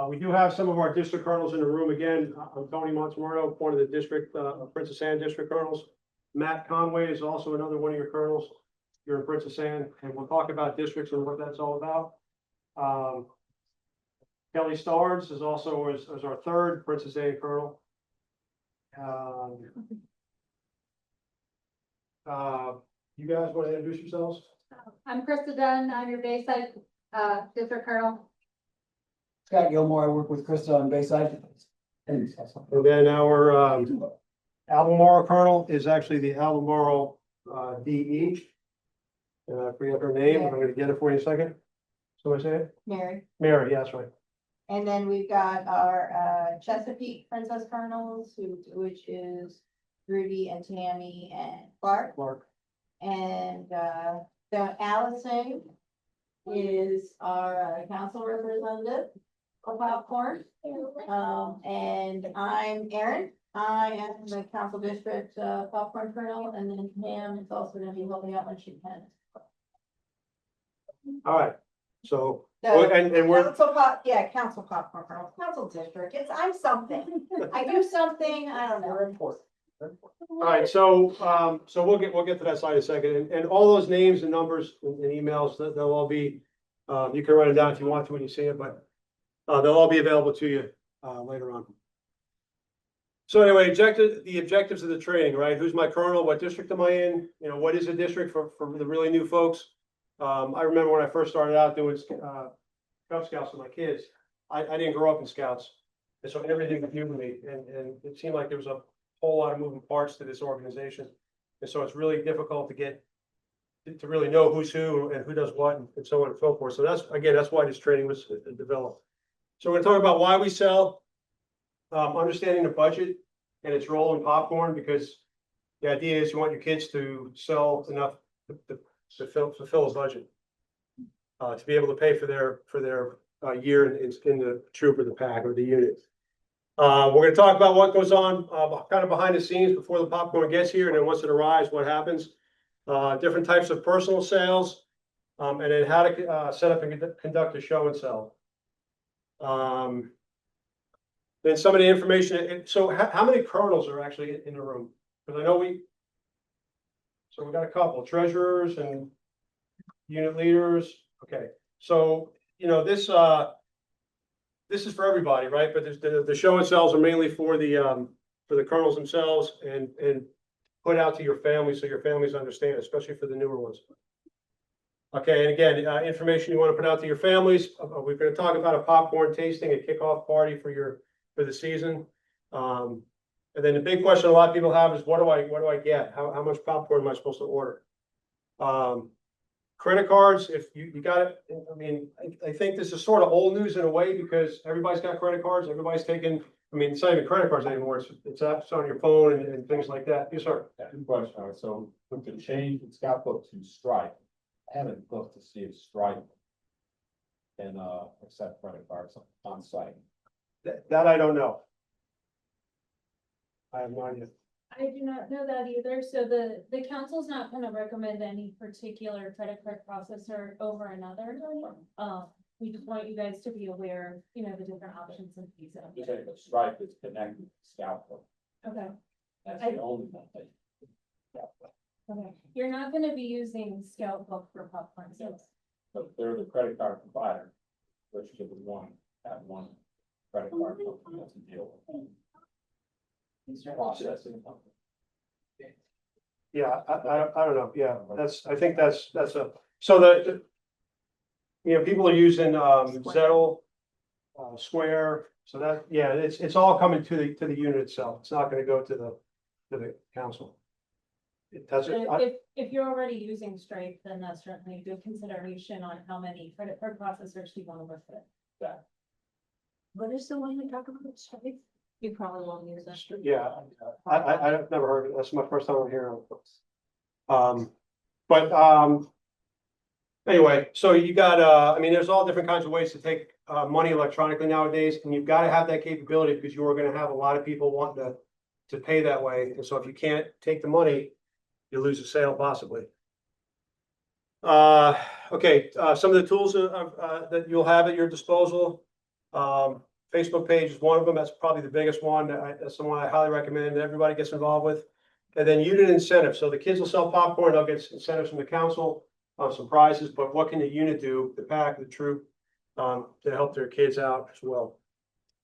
We do have some of our district colonels in the room again. I'm Tony Montemorno, one of the district, Princess Anne district colonels. Matt Conway is also another one of your colonels. You're in Princess Anne, and we'll talk about districts and what that's all about. Kelly Starnes is also as our third Princess Anne colonel. You guys want to introduce yourselves? I'm Krista Dunn. I'm your Bayside district colonel. Scott Gilmore, I work with Krista on Bayside. And then our Albemarle colonel is actually the Albemarle DE. I forget her name, but I'm going to get it for you in a second. Somebody say it? Mary. Mary, yeah, that's right. And then we've got our Chesapeake Princess Colonels, which is Rudy and Tammy and Clark. And the Allison is our council representative of Popcorn. And I'm Erin. I am the council district Popcorn colonel, and then Pam is also going to be helping out when she can. All right, so, So, and we're, council popcorn colonel, council district. I'm something. I do something. I don't know. all right, so, we'll get to that slide in a second, and all those names and numbers and emails, they'll all be, you can write them down if you want to when you see it, but they'll all be available to you later on. So anyway, the objectives of the training, right? Who's my colonel? What district am I in? You know, what is a district for the really new folks? I remember when I first started out doing Cub Scouts with my kids, I didn't grow up in Scouts. And so everything was new to me. And it seemed like there was a whole lot of moving parts to this organization. And so it's really difficult to really know who's who and who does what and so on and so forth. So that's why this training was developed. So we're going to talk about why we sell, understanding the budget and its role in popcorn, because the idea is you want your kids to sell enough to fulfill a budget, to be able to pay for their year in the troop or the pack or the unit. We're going to talk about what goes on kind of behind the scenes before the popcorn gets here, and then once it arrives, what happens. Different types of personal sales, and then how to set up and conduct a show and sell. Then some of the information. So how many colonels are actually in the room? Because I know so we got a couple treasurers and unit leaders. Okay, so you know this is for everybody, right? But the show and sells are mainly for the colonels themselves and put out to your families so your families understand, especially for the newer ones. Okay, and again, information you want to put out to your families. We're going to talk about a popcorn tasting, a kickoff party for the season. And then the big question a lot of people have is, what do I get? How much popcorn am I supposed to order? Credit cards, if you got it. I mean, I think this is sort of old news in a way because everybody's got credit cards. Everybody's taking, I mean, it's not even credit cards anymore. It's apps on your phone and things like that. Yes, sir. Yeah, good question. All right, so with the change, it's got booked to Stripe. I haven't looked to see if Stripe can accept credit cards on site. That I don't know. I have no idea. I do not know that either. So the council's not going to recommend any particular credit card processor over another. We just want you guys to be aware of, you know, the different options and fees. You say that Stripe is connected to Scout. Okay. That's the only thing. Okay. You're not going to be using Scout Book for popcorn sales. But they're the credit card provider, which should have one credit card company that's a deal with. Processing. Yeah, I don't know. Yeah, I think that's a, so you know, people are using Zettle, Square, so that, yeah, it's all coming to the unit itself. It's not going to go to the council. If you're already using Stripe, then that's certainly a good consideration on how many credit card processors you want to work with. Yeah. What is the one we talk about? Stripe? You probably won't use that. Yeah, I've never heard of it. That's my first time I'm hearing of it. Anyway, so you got, I mean, there's all different kinds of ways to take money electronically nowadays, and you've got to have that capability because you are going to have a lot of people wanting to pay that way. And so if you can't take the money, you lose a sale possibly. Okay, some of the tools that you'll have at your disposal. Facebook page is one of them. That's probably the biggest one. That's the one I highly recommend that everybody gets involved with. And then unit incentives. So the kids will sell popcorn. They'll get incentives from the council, some prizes. But what can the unit do, the pack, the troop, to help their kids out as well?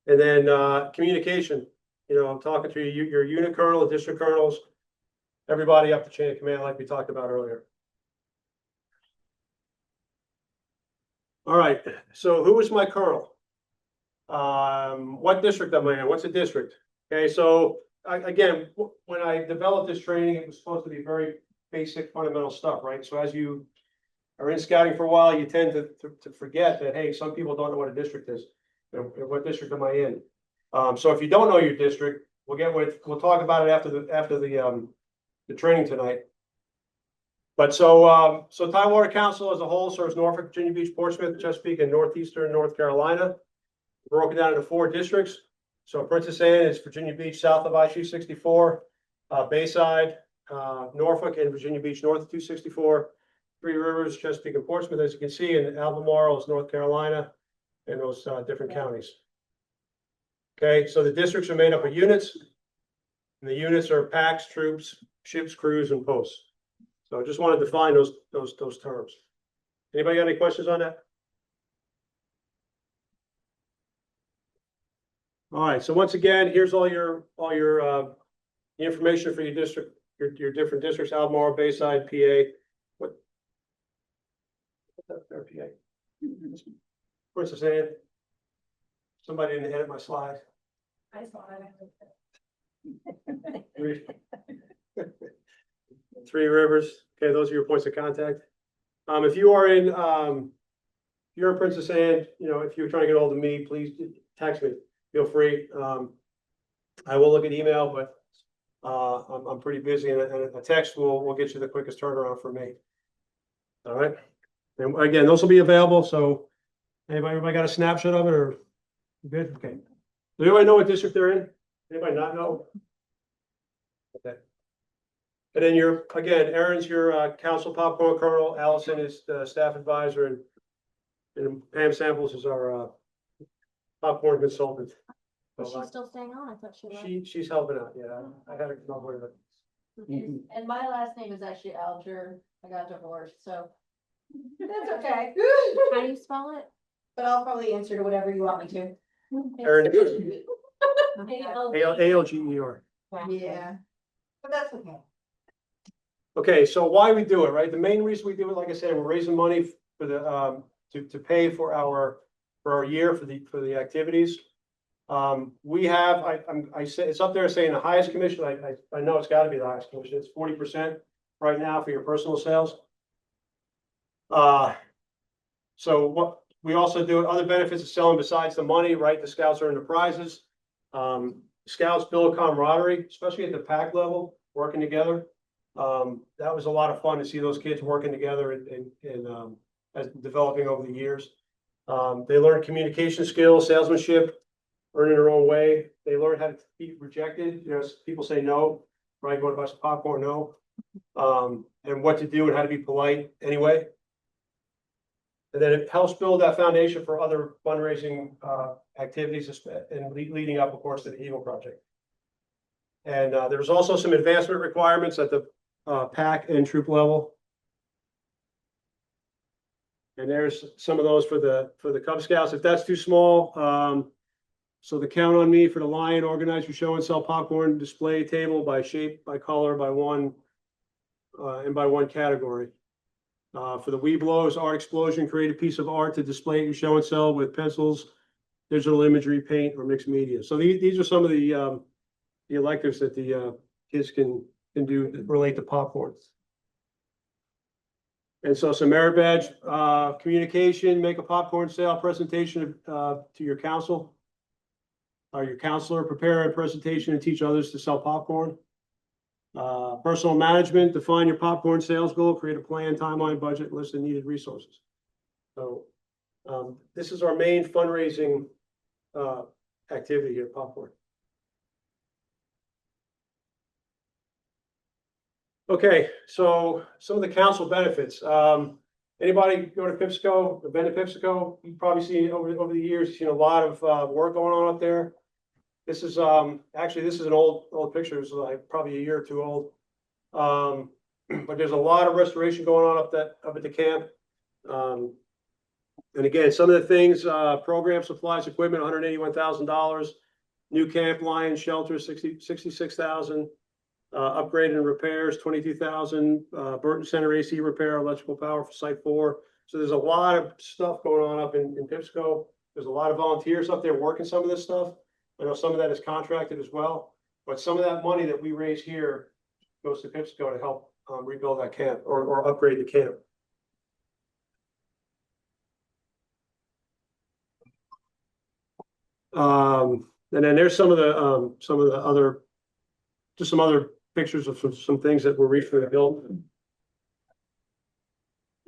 And then communication. You know, I'm talking to you, your unit colonel, district colonels, everybody up the chain of command, like we talked about earlier. All right. So who is my colonel? What district am I in? What's a district? Okay, so again, when I developed this training, it was supposed to be very basic, fundamental stuff, right? So as you are in scouting for a while, you tend to forget that, hey, some people don't know what a district is. You know, what district am I in? So if you don't know your district, we'll talk about it after the training tonight. But so Tidewater Council as a whole serves Norfolk, Virginia Beach, Portsmouth, Chesapeake, and northeastern North Carolina. Broken down into 4 districts. So Princess Anne is Virginia Beach, south of I-264, Bayside, Norfolk, and Virginia Beach, north of 264. Three Rivers, Chesapeake, and Portsmouth, as you can see, and Albemarle is North Carolina, and those different counties. Okay, so the districts are made up of units, and the units are packs, troops, ships, crews, and posts. So I just wanted to define those terms. Anybody got any questions on that? All right, so once again, here's all your information for your district, your different districts: Albemarle, Bayside, PA. What's their PA? Princess Anne. Somebody didn't edit my slide. I saw Three Rivers. Okay, those are your points of contact. If you are in, you're in Princess Anne, you know, if you're trying to get a hold of me, please text me. Feel free. I will look at email, but I'm pretty busy, and a text will get you the quickest turnaround for me. All right. And again, those will be available. So everybody got a snapshot of it, or good? Okay. Does anybody know what district they're in? Anybody not know? Okay. And then Aaron's your council popcorn colonel. Allison is the staff advisor, and Pam Samples is our popcorn consultant. Is she still staying on? I thought she was. She's helping out. Yeah, I had her come up with it. And my last name is actually Alger. I got divorced, so that's okay. How do you spell it? But I'll probably answer to whatever you want me to. Aaron, A-L-G. ALGER. Yeah, but that's okay. Okay, so why we do it, right? The main reason we do it, like I said, we're raising money for the to pay for our year for the activities. We have, I say it's up there saying the highest commission. I know it's got to be the highest commission. It's 40% right now for your personal sales. So what we also do, other benefits of selling besides the money, right? The scouts earn the prizes. Scouts build camaraderie, especially at the pack level, working together. That was a lot of fun to see those kids working together and as developing over the years. They learn communication skills, salesmanship, earning their own way. They learn how to be rejected. You know, people say no, right? You want to buy some popcorn? No. And what to do and how to be polite anyway. And then it helps build that foundation for other fundraising activities and leading up, of course, to the Eagle Project. And there's also some advancement requirements at the pack and troop level. And there's some of those for the Cub Scouts. If that's too small, so the count on me for the Lion, organize your show and sell popcorn display table by shape, by color, by one, and by one category. For the Weeblos, Art Explosion, create a piece of art to display at your show and sell with pencils, digital imagery, paint, or mixed media. So these are some of the electives that the kids can do that relate to popcorn. And so some merit badge, communication, make a popcorn sale presentation to your council. Your counselor, prepare a presentation and teach others to sell popcorn. Personal management, define your popcorn sales goal, create a plan, timeline, budget, list of needed resources. So this is our main fundraising activity here, popcorn. Okay, so some of the council benefits. Anybody go to Pipsco, been to Pipsco, you've probably seen over the years, seen a lot of work going on up there. This is actually, this is an old picture, it's like probably a year or two old. But there's a lot of restoration going on up at the camp. And again, some of the things, program supplies, equipment, $181,000. New camp lion shelter, 66,000. Upgrade and repairs, 22,000. Burton Center AC repair, electrical power for Site 4. So there's a lot of stuff going on up in Pipsco. There's a lot of volunteers up there working some of this stuff. I know some of that is contracted as well, but some of that money that we raise here goes to Pipsco to help rebuild that camp or upgrade the camp. And then there's some of the other, just some other pictures of some things that were recently built.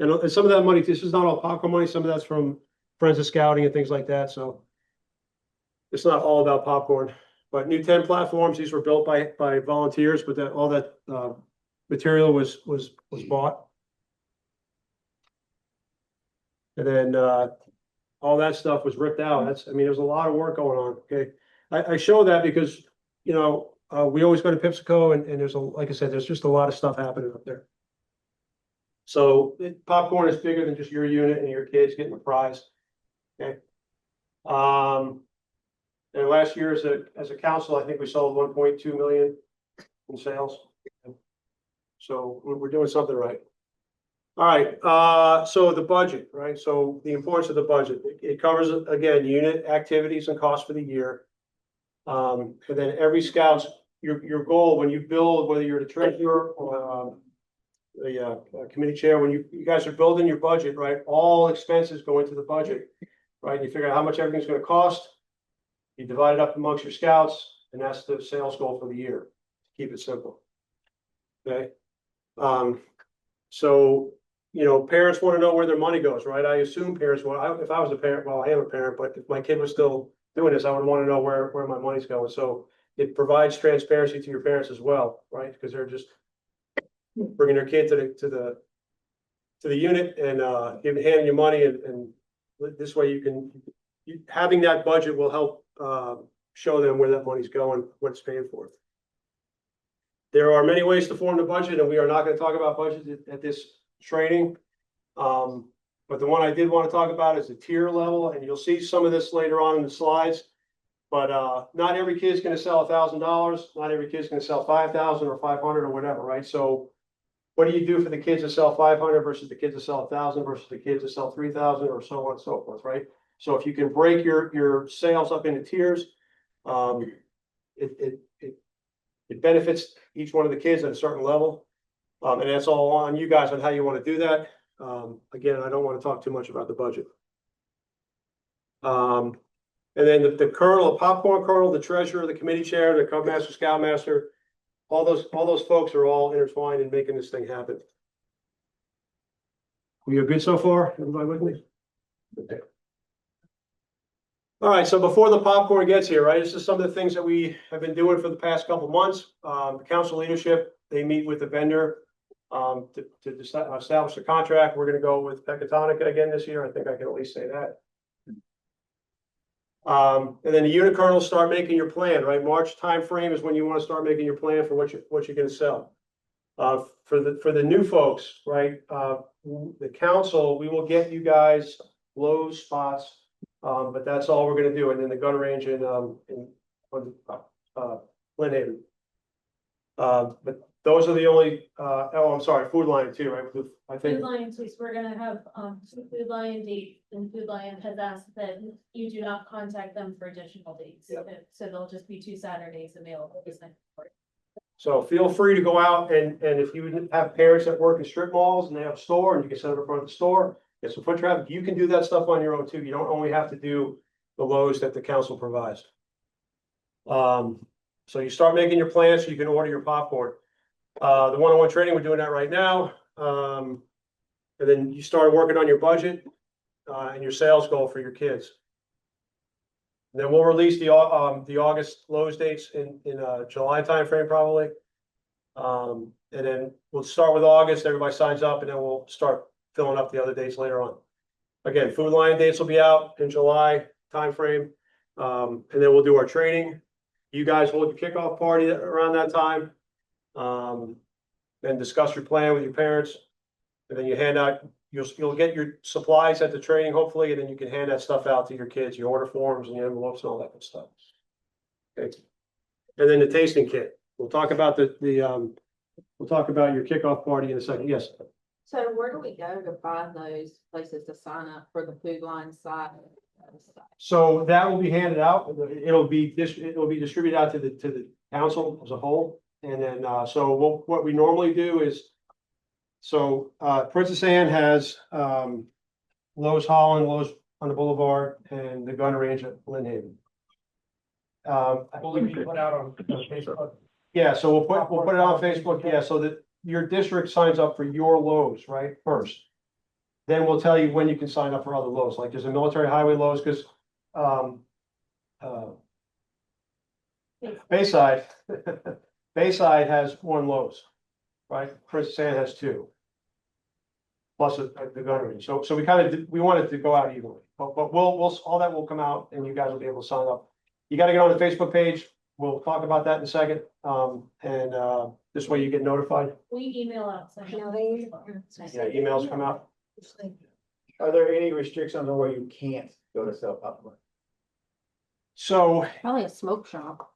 And some of that money, this is not all popcorn money, some of that's from Friends of Scouting and things like that, so it's not all about popcorn. But new 10 platforms, these were built by volunteers, but all that material was bought. And then all that stuff was ripped out. I mean, there's a lot of work going on. Okay, I show that because, you know, we always go to Pipsco, and there's like I said, there's just a lot of stuff happening up there. So popcorn is bigger than just your unit and your kids getting a prize. Okay. And last year as a council, I think we sold 1.2 million in sales. So we're doing something right. All right, so the budget, right? So the importance of the budget, it covers, again, unit activities and costs for the year. And then every scout's, your goal when you build, whether you're the treasurer or the committee chair, when you guys are building your budget, right? All expenses go into the budget, right? You figure out how much everything's gonna cost. You divide it up amongst your scouts, and that's the sales goal for the year. Keep it simple. Okay. So, you know, parents want to know where their money goes, right? I assume parents want, if I was a parent, well, I am a parent, but if my kid was still doing this, I would want to know where my money's going. So it provides transparency to your parents as well, right? Because they're just bringing their kid to the unit and handing you money, and this way having that budget will help show them where that money's going, what it's paying for. There are many ways to form the budget, and we are not going to talk about budgets at this training. But the one I did want to talk about is the tier level, and you'll see some of this later on in the slides. But not every kid's going to sell $1,000. Not every kid's going to sell 5,000 or 500 or whatever, right? So what do you do for the kids that sell 500 versus the kids that sell 1,000 versus the kids that sell 3,000, or so on and so forth, right? So if you can break your sales up into tiers, it benefits each one of the kids at a certain level. And that's all on you guys on how you want to do that. Again, I don't want to talk too much about the budget. And then the colonel, the popcorn colonel, the treasurer, the committee chair, the cub master, scoutmaster, all those folks are all intertwined in making this thing happen. We are good so far? Everybody with me? Okay. All right, so before the popcorn gets here, right, this is some of the things that we have been doing for the past couple months. The council leadership, they meet with the vendor to establish a contract. We're going to go with Pecatonica again this year. I think I can at least say that. And then the unit colonels start making your plan, right? March timeframe is when you want to start making your plan for what you're going to sell. For the new folks, right? The council, we will get you guys Lowe's spots. But that's all we're going to do, and then the gun range in Lynn Haven. But those are the only. Oh, I'm sorry, Food Lion too, right? I think Food Lion too, so we're gonna have two Food Lion dates, and Food Lion has asked that you do not contact them for additional dates. Yep. So there'll just be 2 Saturdays available this next quarter. so. Feel free to go out and if you have parents that work in strip malls and they have a store and you can set up in front of the store. Get some foot traffic. You can do that stuff on your own too. You don't only have to do the Lowe's that the council provides. So you start making your plans so you can order your popcorn. The one-on-one training, we're doing that right now. And then you start working on your budget and your sales goal for your kids. And then we'll release the August Lowe's dates in July timeframe probably. And then we'll start with August. Everybody signs up, and then we'll start filling up the other dates later on. Again, Food Lion dates will be out in July timeframe. And then we'll do our training. You guys hold your kickoff party around that time. And discuss your plan with your parents. And then you hand out, you'll get your supplies at the training, hopefully, and then you can hand that stuff out to your kids, your order forms and the envelopes and all that good stuff. Okay. And then the tasting kit. We'll talk about we'll talk about your kickoff party in a second. Yes. So where do we go to find those places to sign up for the Food Line site? So that will be handed out. It'll be distributed out to the council as a whole. And then, so what we normally do is, Princess Anne has, Lowe's Holland, Lowe's on the Boulevard, and the gun range at Lynn Haven. Will we be put out on Facebook? Yeah, so we'll put it on Facebook, yeah, so that your district signs up for your Lowe's, right, first. Then we'll tell you when you can sign up for other Lowe's, like there's a military highway Lowe's, because Bayside has one Lowe's, right? Princess Anne has two. Plus the gun range. So we wanted to go out evenly, but all that will come out and you guys will be able to sign up. You got to get on the Facebook page. We'll talk about that in a second. This way you get notified. We email out. Yeah, emails come out. Are there any restrictions on where you can't go to sell popcorn? So, Probably a smoke shop.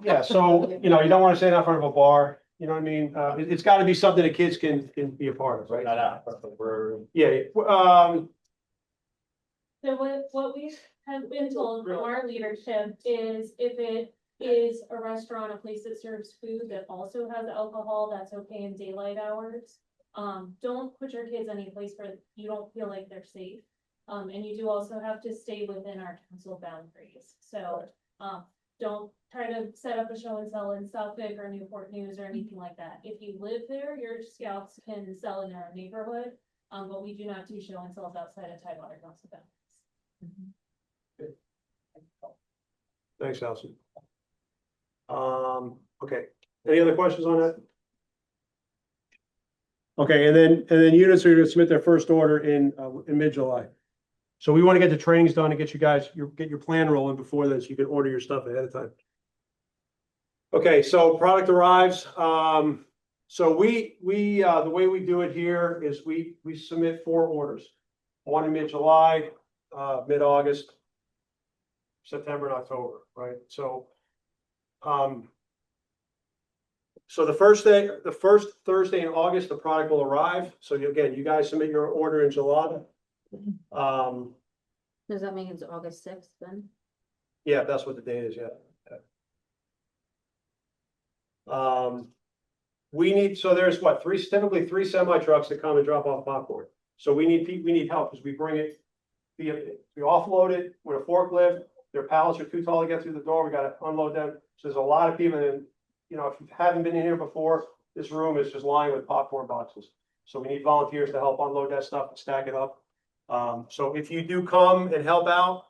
yeah, so, you don't want to say that in front of a bar, you know what I mean? It's got to be something the kids can be a part of, right? Not out, but we're. Yeah, So what we have been told from our leadership is if it is a restaurant, a place that serves food that also has alcohol, that's okay in daylight hours. Don't put your kids any place where you don't feel like they're safe. And you do also have to stay within our council boundaries. So, don't try to set up a show and sell in Southwick or Newport News or anything like that. If you live there, your scouts can sell in their own neighborhood. But we do not do show and sells outside of Tidewater council boundaries. thanks, Allison. Okay, any other questions on that? Okay, and then units are going to submit their first order in mid-July. So we want to get the trainings done and get you guys, get your plan rolling before then, so you can order your stuff ahead of time. Okay, so product arrives. So we the way we do it here is we submit 4 orders. One in mid-July, mid-August, September and October, right? So the first Thursday in August, the product will arrive. So again, you guys submit your order in July. Does that mean it's August 6th then? Yeah, that's what the date is, yeah. We need, so there's what, typically three semi trucks that come and drop off popcorn. So we need help because we bring it, we offload it with a forklift. Their pallets are too tall to get through the door. We got to unload them. So there's a lot of people, and if you haven't been in here before, this room is just lined with popcorn boxes. So we need volunteers to help unload that stuff and stack it up. So if you do come and help out,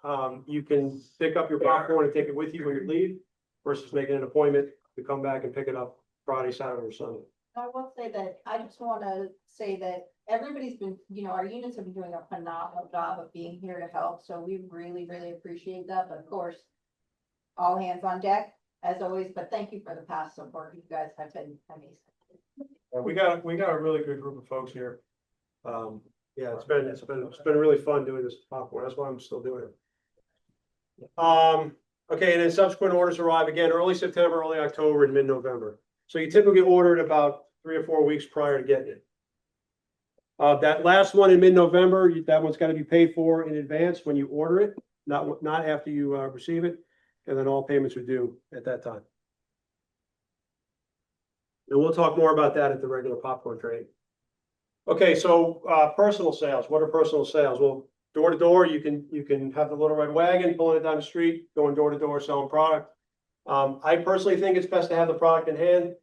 you can pick up your popcorn and take it with you when you leave versus making an appointment to come back and pick it up Friday, Saturday, or Sunday. I will say that, I just wanna say that everybody's been, our units have been doing a phenomenal job of being here to help, so we really, really appreciate that, but of course, all hands on deck, as always, but thank you for the past support, you guys have been amazing. We got a really good group of folks here. Yeah, it's been really fun doing this popcorn, that's why I'm still doing it. Okay, and then subsequent orders arrive again early September, early October, and mid-November. So you typically order it about 3 or 4 weeks prior to getting it. That last one in mid-November, that one's got to be paid for in advance when you order it, not after you receive it, and then all payments are due at that time. And we'll talk more about that at the regular popcorn training. Okay, so personal sales. What are personal sales? Well, door to door, you can have the little red wagon pulling it down the street, going door to door selling product. I personally think it's best to have the product in hand,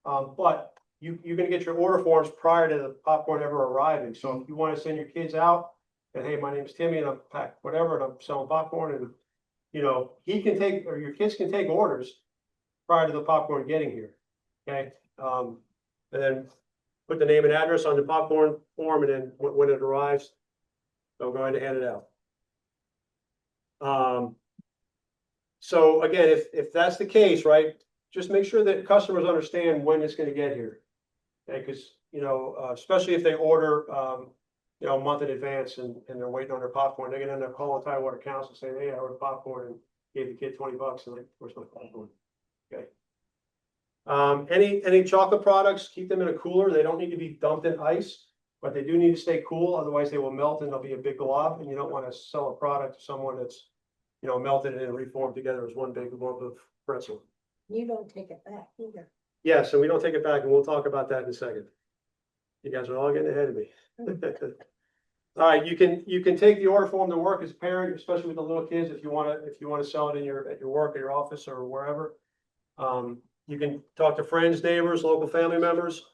but you're going to get your order forms prior to the popcorn ever arriving. So if you want to send your kids out and, hey, my name is Timmy and I'm packed whatever and I'm selling popcorn, and he can take, or your kids can take orders prior to the popcorn getting here. Okay, and then put the name and address on the popcorn form, and then when it arrives, they'll go ahead and hand it out. So again, if that's the case, right, just make sure that customers understand when it's gonna get here. Okay, because, you know, especially if they order, you know, a month in advance and they're waiting on their popcorn, they're gonna end up calling Tidewater Council saying, hey, I ordered popcorn and gave the kid $20 and like, where's my popcorn? Okay. Any chocolate products, keep them in a cooler. They don't need to be dumped in ice, but they do need to stay cool. Otherwise they will melt and they'll be a big glob, and you don't want to sell a product to someone that's, you know, melted and reformed together as one big lump of pretzel. You don't take it back either. Yeah, so we don't take it back, and we'll talk about that in a second. You guys are all getting ahead of me. All right, you can take the order form to work as a parent, especially with the little kids, if you wanna sell it in at your work, at your office, or wherever. You can talk to friends, neighbors, local family members.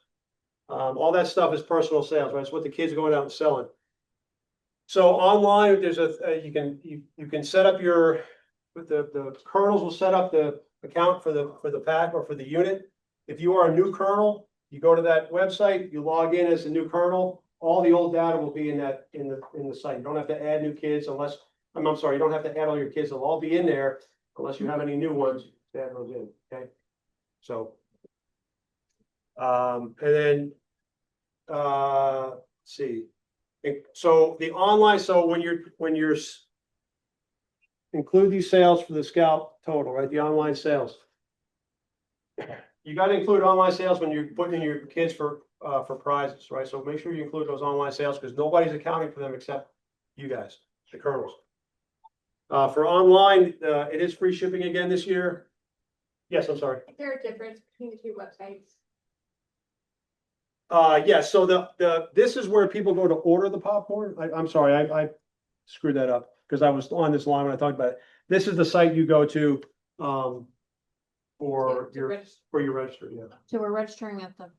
All that stuff is personal sales, right? It's what the kids are going out and selling. So online, there's you can set up the colonels will set up the account for the pack or for the unit. If you are a new colonel, you go to that website, you log in as a new colonel. All the old data will be in the site. You don't have to add new kids unless, I'm sorry, you don't have to add all your kids. They'll all be in there unless you have any new ones to add those in, okay? So, and then, let's see. So the online, so when you're include these sales for the scout total, right? The online sales. You got to include online sales when you're putting in your kids for prizes, right? So make sure you include those online sales, because nobody's accounting for them except you guys, the colonels. For online, it is free shipping again this year. Yes, I'm sorry. Is there a difference between the two websites? Yeah, so this is where people go to order the popcorn. I'm sorry, I screwed that up because I was on this line when I talked about it. This is the site you go to, for your register, yeah. So we're registering at a.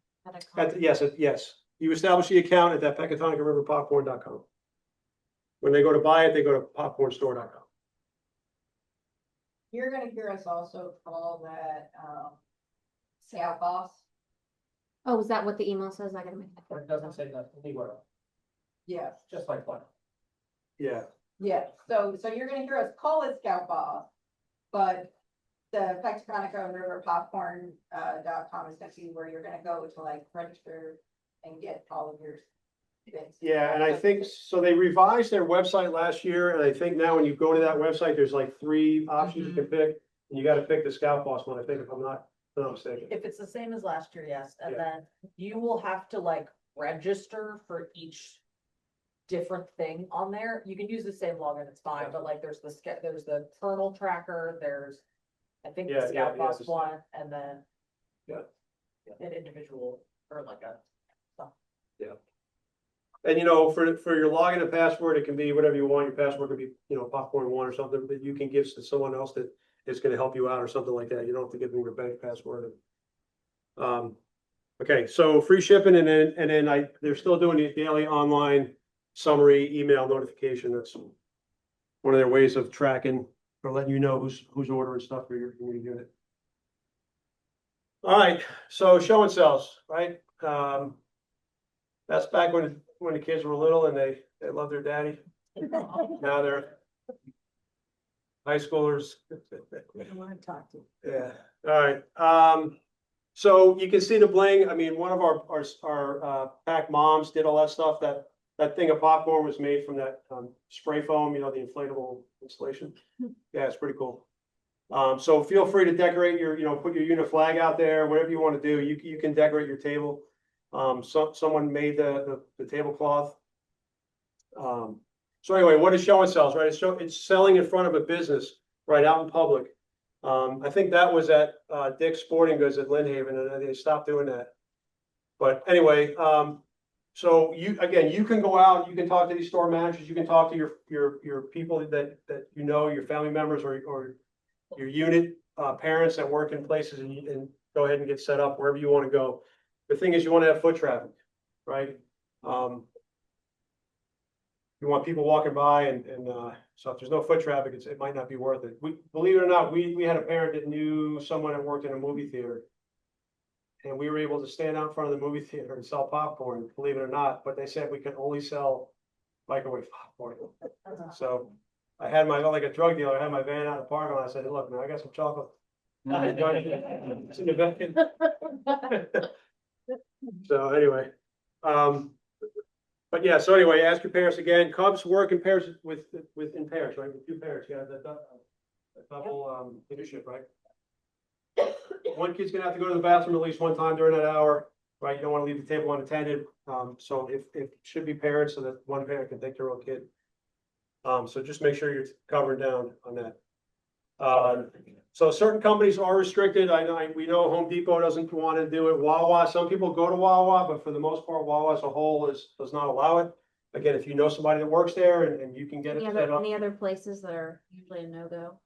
Yes. You establish the account at that PecatonicRiverPopcorn.com. When they go to buy it, they go to popcornstore.com. You're gonna hear us also call that, sale boss. Oh, is that what the email says? I gotta make that. It doesn't say that anywhere, Yes. just like one. Yeah. Yeah, so you're gonna hear us call it Scout Boss, but the Pecatonica River Popcorn, .com is gonna be where you're gonna go to like register and get all of your things. Yeah, and I think, so they revised their website last year, and I think now when you go to that website, there's like 3 options you can pick. And you gotta pick the Scout Boss one, I think, if I'm not mistaken. If it's the same as last year, yes, and Yeah. then you will have to like register for each different thing on there. You can use the same login, it's fine, but like there's the kernel tracker, there's I think Yeah, the Scout yeah, Boss just- one, and then Yeah. an individual or like a And you know, for your login and password, it can be whatever you want. Your password could be, you know, popcorn one or something that you can give to someone else that is gonna help you out or something like that. You don't have to give them your bank password. Okay, so free shipping, and then they're still doing the daily online summary email notification. That's one of their ways of tracking or letting you know who's ordering stuff for your unit. All right, so show and sells, right? That's back when the kids were little and they loved their daddy. Now they're high schoolers. I don't wanna talk to you. Yeah, all right. So you can see the bling. I mean, one of our pack moms did all that stuff. That thing of popcorn was made from that spray foam, you know, the inflatable installation. Yeah, it's pretty cool. So feel free to decorate put your unit flag out there, whatever you want to do. You can decorate your table. Someone made the tablecloth. So anyway, what is show and sells, right? It's selling in front of a business, right, out in public. I think that was at Dick's Sporting Goods at Lynn Haven, and they stopped doing that. But anyway, so you can go out, you can talk to these store managers, you can talk to your people that you know, your family members or your unit parents that work in places, and go ahead and get set up wherever you want to go. The thing is, you want to have foot traffic, right? You want people walking by, and so if there's no foot traffic, it might not be worth it. Believe it or not, we had a parent that knew someone that worked in a movie theater, and we were able to stand out in front of the movie theater and sell popcorn, believe it or not, but they said we could only sell microwave popcorn. So I had like a drug dealer, I had my van out in the parking lot, I said, look, man, I got some chocolate. It's in the back. So anyway, but yeah, so anyway, ask your parents again. Cubs work in pairs in pairs, right? With two pairs, you have the double leadership, right? One kid's gonna have to go to the bathroom at least one time during that hour, right? You don't want to leave the table unattended. So if it should be parents so that one parent can take their own kid. So just make sure you're covered down on that. So certain companies are restricted. We know Home Depot doesn't want to do it. Wawa, some people go to Wawa, but for the most part, Wawa as a whole does not allow it. Again, if you know somebody that works there and you can get it set up. Any other places that are usually a no-go?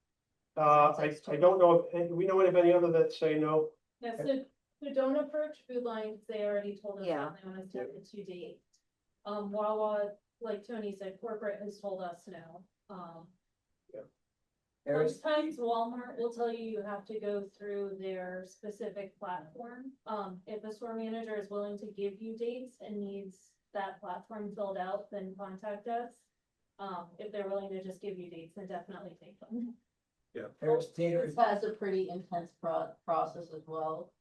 I don't know if, we know of any other that say no. Yeah, so don't approach Food Line, 'cause they already told us Yeah. that they want us to have the 2 dates. Wawa, like Tony said, corporate has told us no. Eric, Sometimes Walmart will tell you have to go through their specific platform. If the store manager is willing to give you dates and needs that platform filled out, then contact us. If they're willing to just give you dates, then definitely take them. Harris Teeter, This has a pretty intense process as well.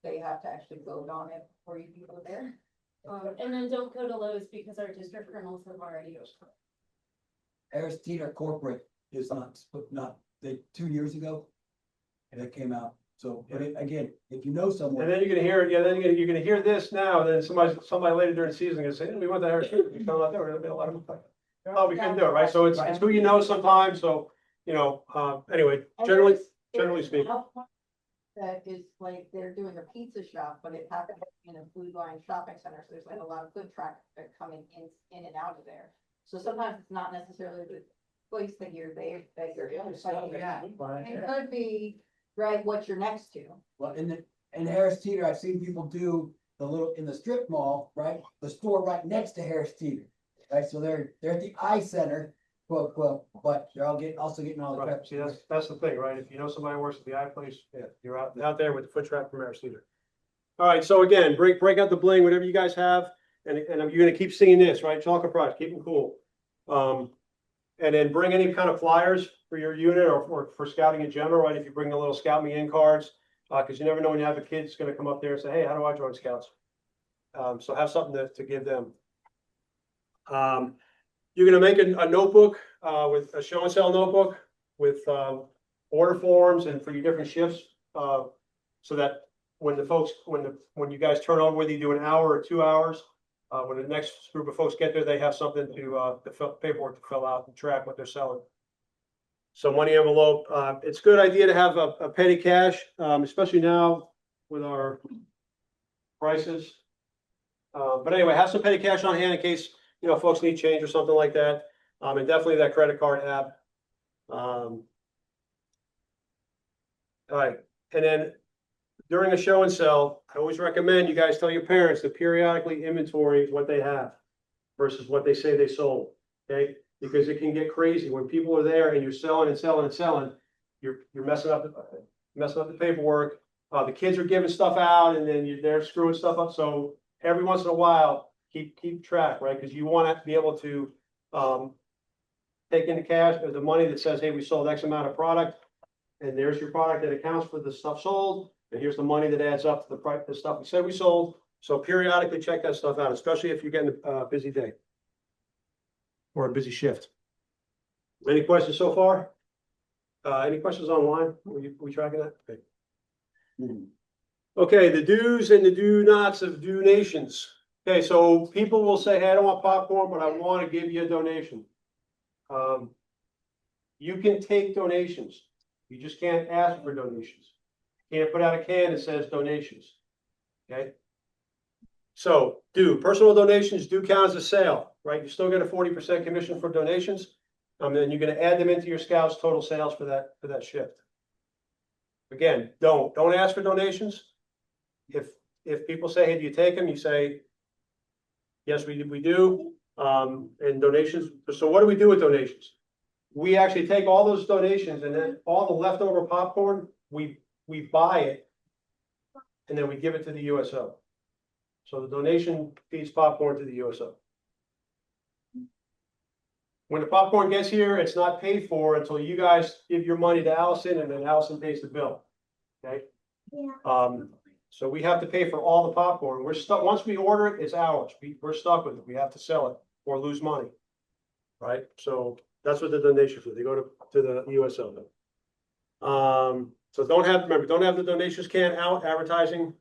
They have to actually vote on it before you can go there. And then don't go to Lowe's because our district colonels have already. Harris Teeter Corporate is not, they, 2 years ago. That came out, so, but again, if you know And someone, then you're gonna hear it, yeah, then you're gonna hear this now, then somebody later during the season gonna say, "Hey, we went to Harris Teeter, we found out there were gonna be a lot of." Oh, we couldn't do it, right? So it's who you know sometimes, so, anyway, And generally there's speaking. Outpoint that is like, they're doing a pizza shop, but it happens in a Food Line shopping center, so there's like a lot of foot traffic that coming in and out of there. So sometimes it's not necessarily the place that you're there, that you're in. It could be right what you're next to. well, in Harris Teeter, I've seen people do in the strip mall, right? The store right next to Harris Teeter, right? So they're at the eye center, quote, but they're also getting all the Right, crap. see, that's the thing, right? If you know somebody who works at the eye place, yeah, you're out there with the foot traffic from Harris Teeter. All right, so again, break out the bling, whatever you guys have, and you're gonna keep seeing this, right? Chocolate price, keep them cool. And then bring any kind of flyers for your unit or for scouting in general, right? If you bring the little Scout Me In cards, because you never know when you have a kid that's gonna come up there and say, hey, how do I join Scouts? So have something to give them. You're gonna make a notebook with a show and sell notebook with order forms and for your different shifts, so that when you guys turn over, whether you do an hour or 2 hours, when the next group of folks get there, they have something to paperwork to fill out and track what they're selling. So money envelope, it's a good idea to have a petty cash, especially now with our prices. But anyway, have some petty cash on hand in case, folks need change or something like that. And definitely that credit card app. All right, and then during a show and sell, I always recommend you guys tell your parents to periodically inventory what they have versus what they say they sold, okay? Because it can get crazy when people are there and you're selling and selling and selling. You're messing up the paperwork. The kids are giving stuff out and then they're screwing stuff up. So every once in a while, keep track, right? Because you want to be able to take into cash the money that says, hey, we sold X amount of product, and there's your product that accounts for the stuff sold. And here's the money that adds up to the price, the stuff we said we sold. So periodically check that stuff out, especially if you're getting a busy day or a busy shift. Any questions so far? Any questions online? We tracking that? Okay. Okay, the do's and the do nots of donations. Okay, so people will say, hey, I don't want popcorn, but I want to give you a donation. You can take donations. You just can't ask for donations. Can't put out a can that says donations, okay? So personal donations do count as a sale, right? You still get a 40% commission for donations. Then you're gonna add them into your Scouts total sales for that shift. Again, don't ask for donations. If people say, hey, do you take them? You say, yes, we do. And donations, so what do we do with donations? We actually take all those donations and then all the leftover popcorn, we buy it and then we give it to the USO. So the donation feeds popcorn to the USO. When the popcorn gets here, it's not paid for until you guys give your money to Allison, and then Allison pays the bill. Okay? So we have to pay for all the popcorn. We're stuck, once we order it, it's ours. We're stuck with it. We have to sell it or lose money. Right? So that's what the donations are. They go to the USO. So don't have the donations can out advertising.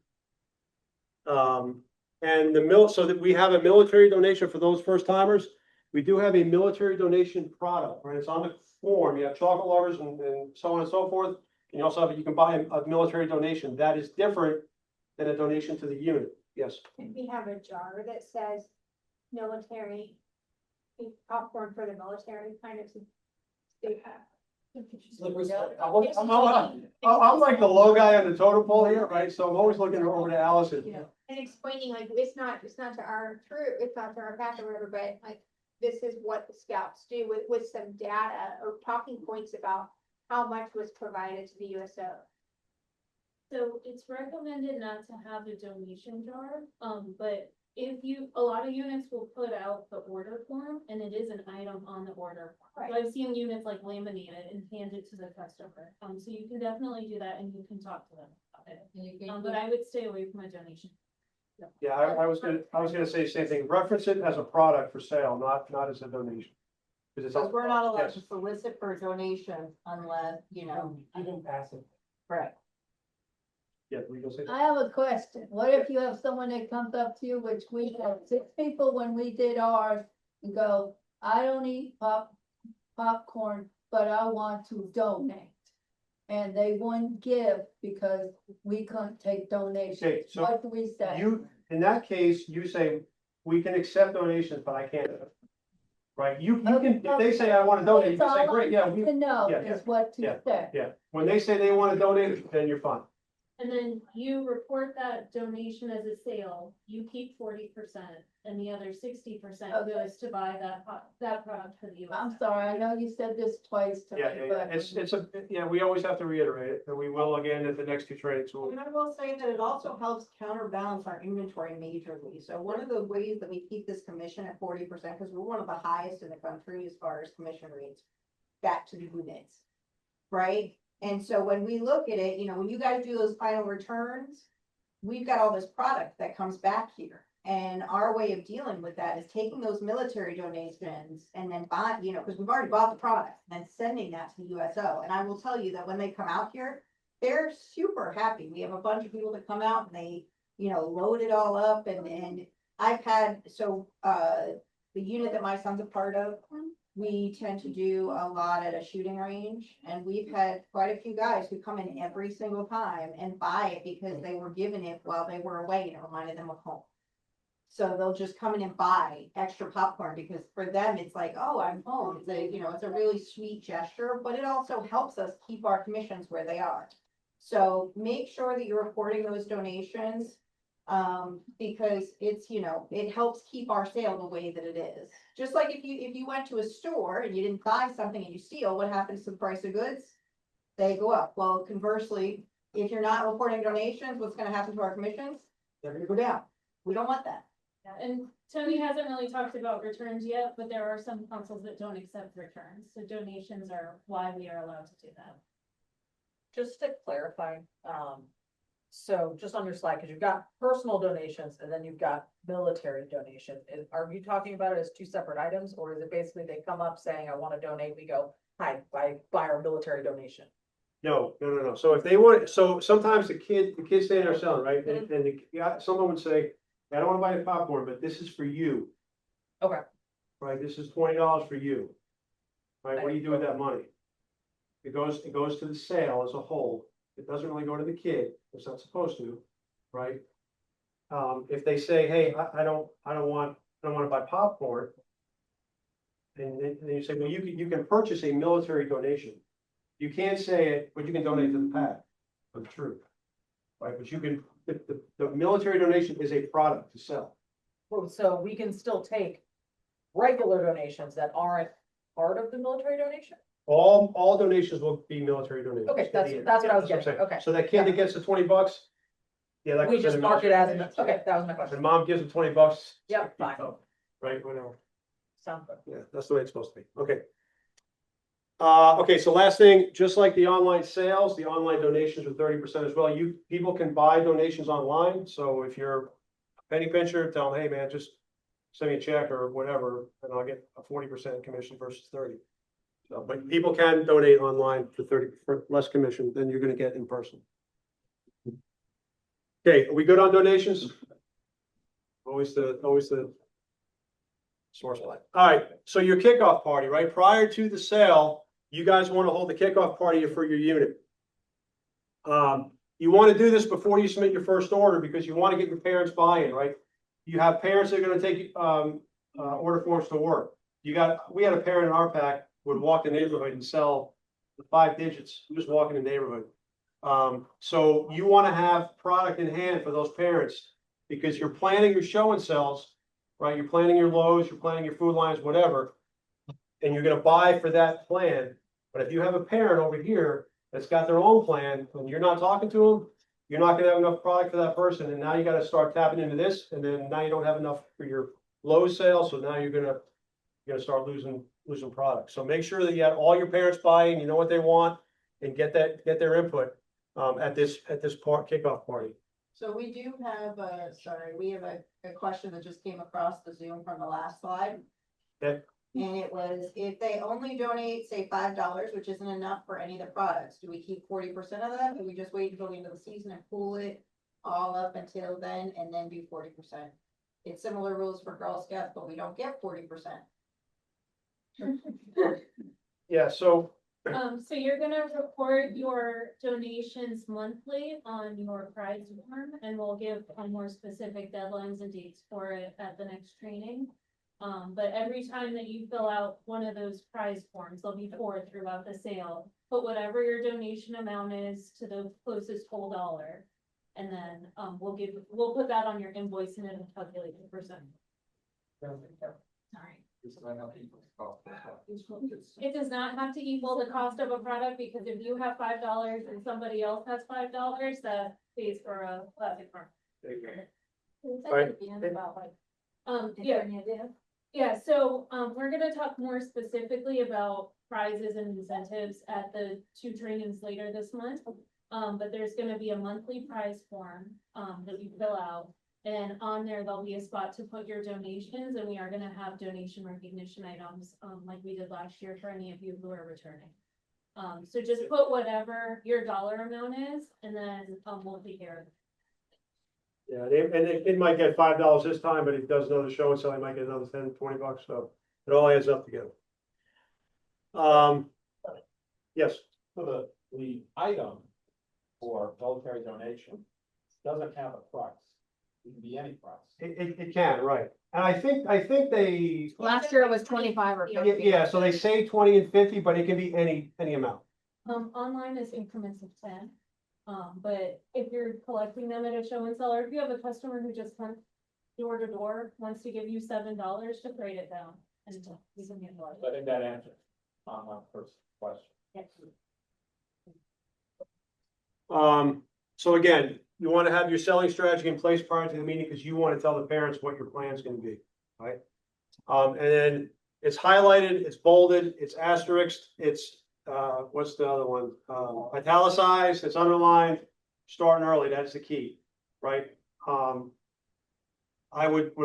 And so that we have a military donation for those first timers. We do have a military donation product, right? It's on the form. You have chocolate lovers and so on and so forth. And you also have, you can buy a military donation. That is different than a donation to the unit. Yes. We have a jar that says military popcorn for the military kind of. Slippery slope. I'm like the low guy on the totem pole here, right? So I'm always looking over to Allison. Yeah. And explaining like, it's not to our troop, it's not to our path or whatever, but like, this is what the scouts do with some data or talking points about how much was provided to the USO. So it's recommended not to have a donation jar, but a lot of units will put out the order form and it is an item on the order. So I've seen units like laminate it and hand it to the customer. So you can definitely do that and you can talk to them about it. But I would stay away from a donation. Yeah, I was gonna say the same thing. Reference it as a product for sale, not as a donation. Because Because we're not allowed yes. to solicit for a donation unless, you know. You can pass it. Right. Yeah, we go say. I have a question. What if you have someone that comes up to you, which we had 6 people when we did ours, and go, I don't eat popcorn, but I want to donate. And they wouldn't give because we couldn't take Okay, donations. so What do we say? You, in that case, you say, we can accept donations, but I can't. Right? You can, if they say, I want to donate, you That's can say, all great, yeah, I we, need to know yeah, is what yeah, to say. yeah. When they say they want to donate, then you're fine. And then you report that donation as a sale, you keep 40% and the other 60% Okay. goes to buy that product for the US. I'm sorry, I know you said this twice to me, Yeah, but. yeah, we always have to reiterate it, and we will again at the next 2 trainings. We'll- And I will say that it also helps counterbalance our inventory majorly. So one of the ways that we keep this commission at 40%, because we're one of the highest in the country as far as commission rates, back to the units, right? And so when we look at it, you know, when you guys do those final returns, we've got all this product that comes back here. And our way of dealing with that is taking those military donations and then buying, you know, because we've already bought the product, and then sending that to the USO. And I will tell you that when they come out here, they're super happy. We have a bunch of people that come out and they, you know, load it all up and I've had, the unit that my son's a part of, we tend to do a lot at a shooting range, and we've had quite a few guys who come in every single time and buy it because they were given it while they were away and it reminded them of home. So they'll just come in and buy extra popcorn because for them, it's like, oh, I'm home. It's a, you know, it's a really sweet gesture, but it also helps us keep our commissions where they are. So make sure that you're reporting those donations. Because it's, you know, it helps keep our sale the way that it is. Just like if you went to a store and you didn't buy something and you steal, what happens to the price of goods? They go up. Well, conversely, if you're not reporting donations, what's gonna happen to our commissions? They're gonna go down. We don't want that. Yeah, and Tony hasn't really talked about returns yet, but there are some councils that don't accept returns. So donations are why we are allowed to do that. Just to clarify, so just on your slide, because you've got personal donations and then you've got military donations. Are you talking about it as 2 separate items, or is it basically they come up saying, I want to donate, we go, hi, buy our military donation? No. So if they want, so sometimes the kids stay there selling, right? And someone would say, I don't want to buy the popcorn, but this is for you. Okay. Right, this is $20 for you. Right, what do you do with that money? It goes to the sale as a whole. It doesn't really go to the kid, it's not supposed to, right? If they say, hey, I don't want to buy popcorn. And then you say, well, you can purchase a military donation. You can't say it, but you can donate to the PAC, for the truth. Right, but you can, the military donation is a product to sell. So we can still take regular donations that aren't part of the military donation? All donations will be military donations. Okay, that's In the end. what I was That's what I'm getting, saying. okay. So that kid that gets the $20, Yeah, that We goes just in the mark it as, membership. okay, that was my And question. mom gives them $20. Yep, fine. Right, whatever. Sounds good. Yeah, that's the way it's supposed to be. Okay. Okay, so last thing, just like the online sales, the online donations are 30% as well. People can buy donations online. So if you're a penny pincher, tell them, hey man, just send me a check or whatever, and I'll get a 40% commission versus 30. So, but people can donate online for 30 for less commission than you're gonna get in person. Okay, are we good on donations? Always the source line. All right, so your kickoff party, right? Prior to the sale, you guys want to hold the kickoff party for your unit. You want to do this before you submit your first order because you want to get your parents buy-in, right? You have parents that are going to take order forms to work. We had a parent in our pack would walk the neighborhood and sell the 5 digits, just walking the neighborhood. So you want to have product in hand for those parents because you're planning your show and sells, right? You're planning your lows, you're planning your food lines, whatever, and you're going to buy for that plan. But if you have a parent over here that's got their own plan and you're not talking to them, you're not going to have enough product for that person. And now you got to start tapping into this. And then now you don't have enough for your low sales. So now you're going to start losing product. So make sure that you have all your parents buying, you know what they want, and get their input at this kickoff party. So we do have we have a question that just came across the Zoom from the last slide. Okay. And it was, if they only donate, say $5, which isn't enough for any of the products, do we keep 40% of that? Or we just wait until the end of the season and pool it all up until then and then do 40%? It's similar rules for Girl Scouts, but we don't get 40%. Yeah, so So you're gonna report your donations monthly on your prize form, and we'll give more specific deadlines and dates for it at the next training. But every time that you fill out one of those prize forms, there'll be 4 throughout the sale. Put whatever your donation amount is to the closest whole dollar. And then, we'll put that on your invoice and it'll calculate the percent. Sorry. It does not have to equal the cost of a product, because if you have $5 and somebody else has $5, that pays for a plastic farm. Right. Yeah, so, we're gonna talk more specifically about prizes and incentives at the 2 trainings later this month. But there's gonna be a monthly prize form, that you fill out. And on there, there'll be a spot to put your donations, and we are gonna have donation recognition items, like we did last year for any of you who are returning. So just put whatever your dollar amount is, and then, we'll take care of it. yeah, it might get $5 this time, but if it does another show and sell, it might get another 10, $20. So it all adds up together. Yes. So the item for military donation doesn't have a price. It can be any price. It can, right. And I think they, Last year it was 25 or 50. yeah, so they say 20 and 50, but it can be any amount. Online is increments of 10. But if you're collecting them at a show and sell, or if you have a customer who just went door to door, wants to give you $7 to grade it down. And we can get more. So I think that answers my first question. Yes. So again, you want to have your selling strategy in place prior to the meeting because you want to tell the parents what your plan is going to be, right? And then it's highlighted, it's bolded, it's asterisked, it's what's the other one? Italicized, it's underlined, starting early, that's the key, right? When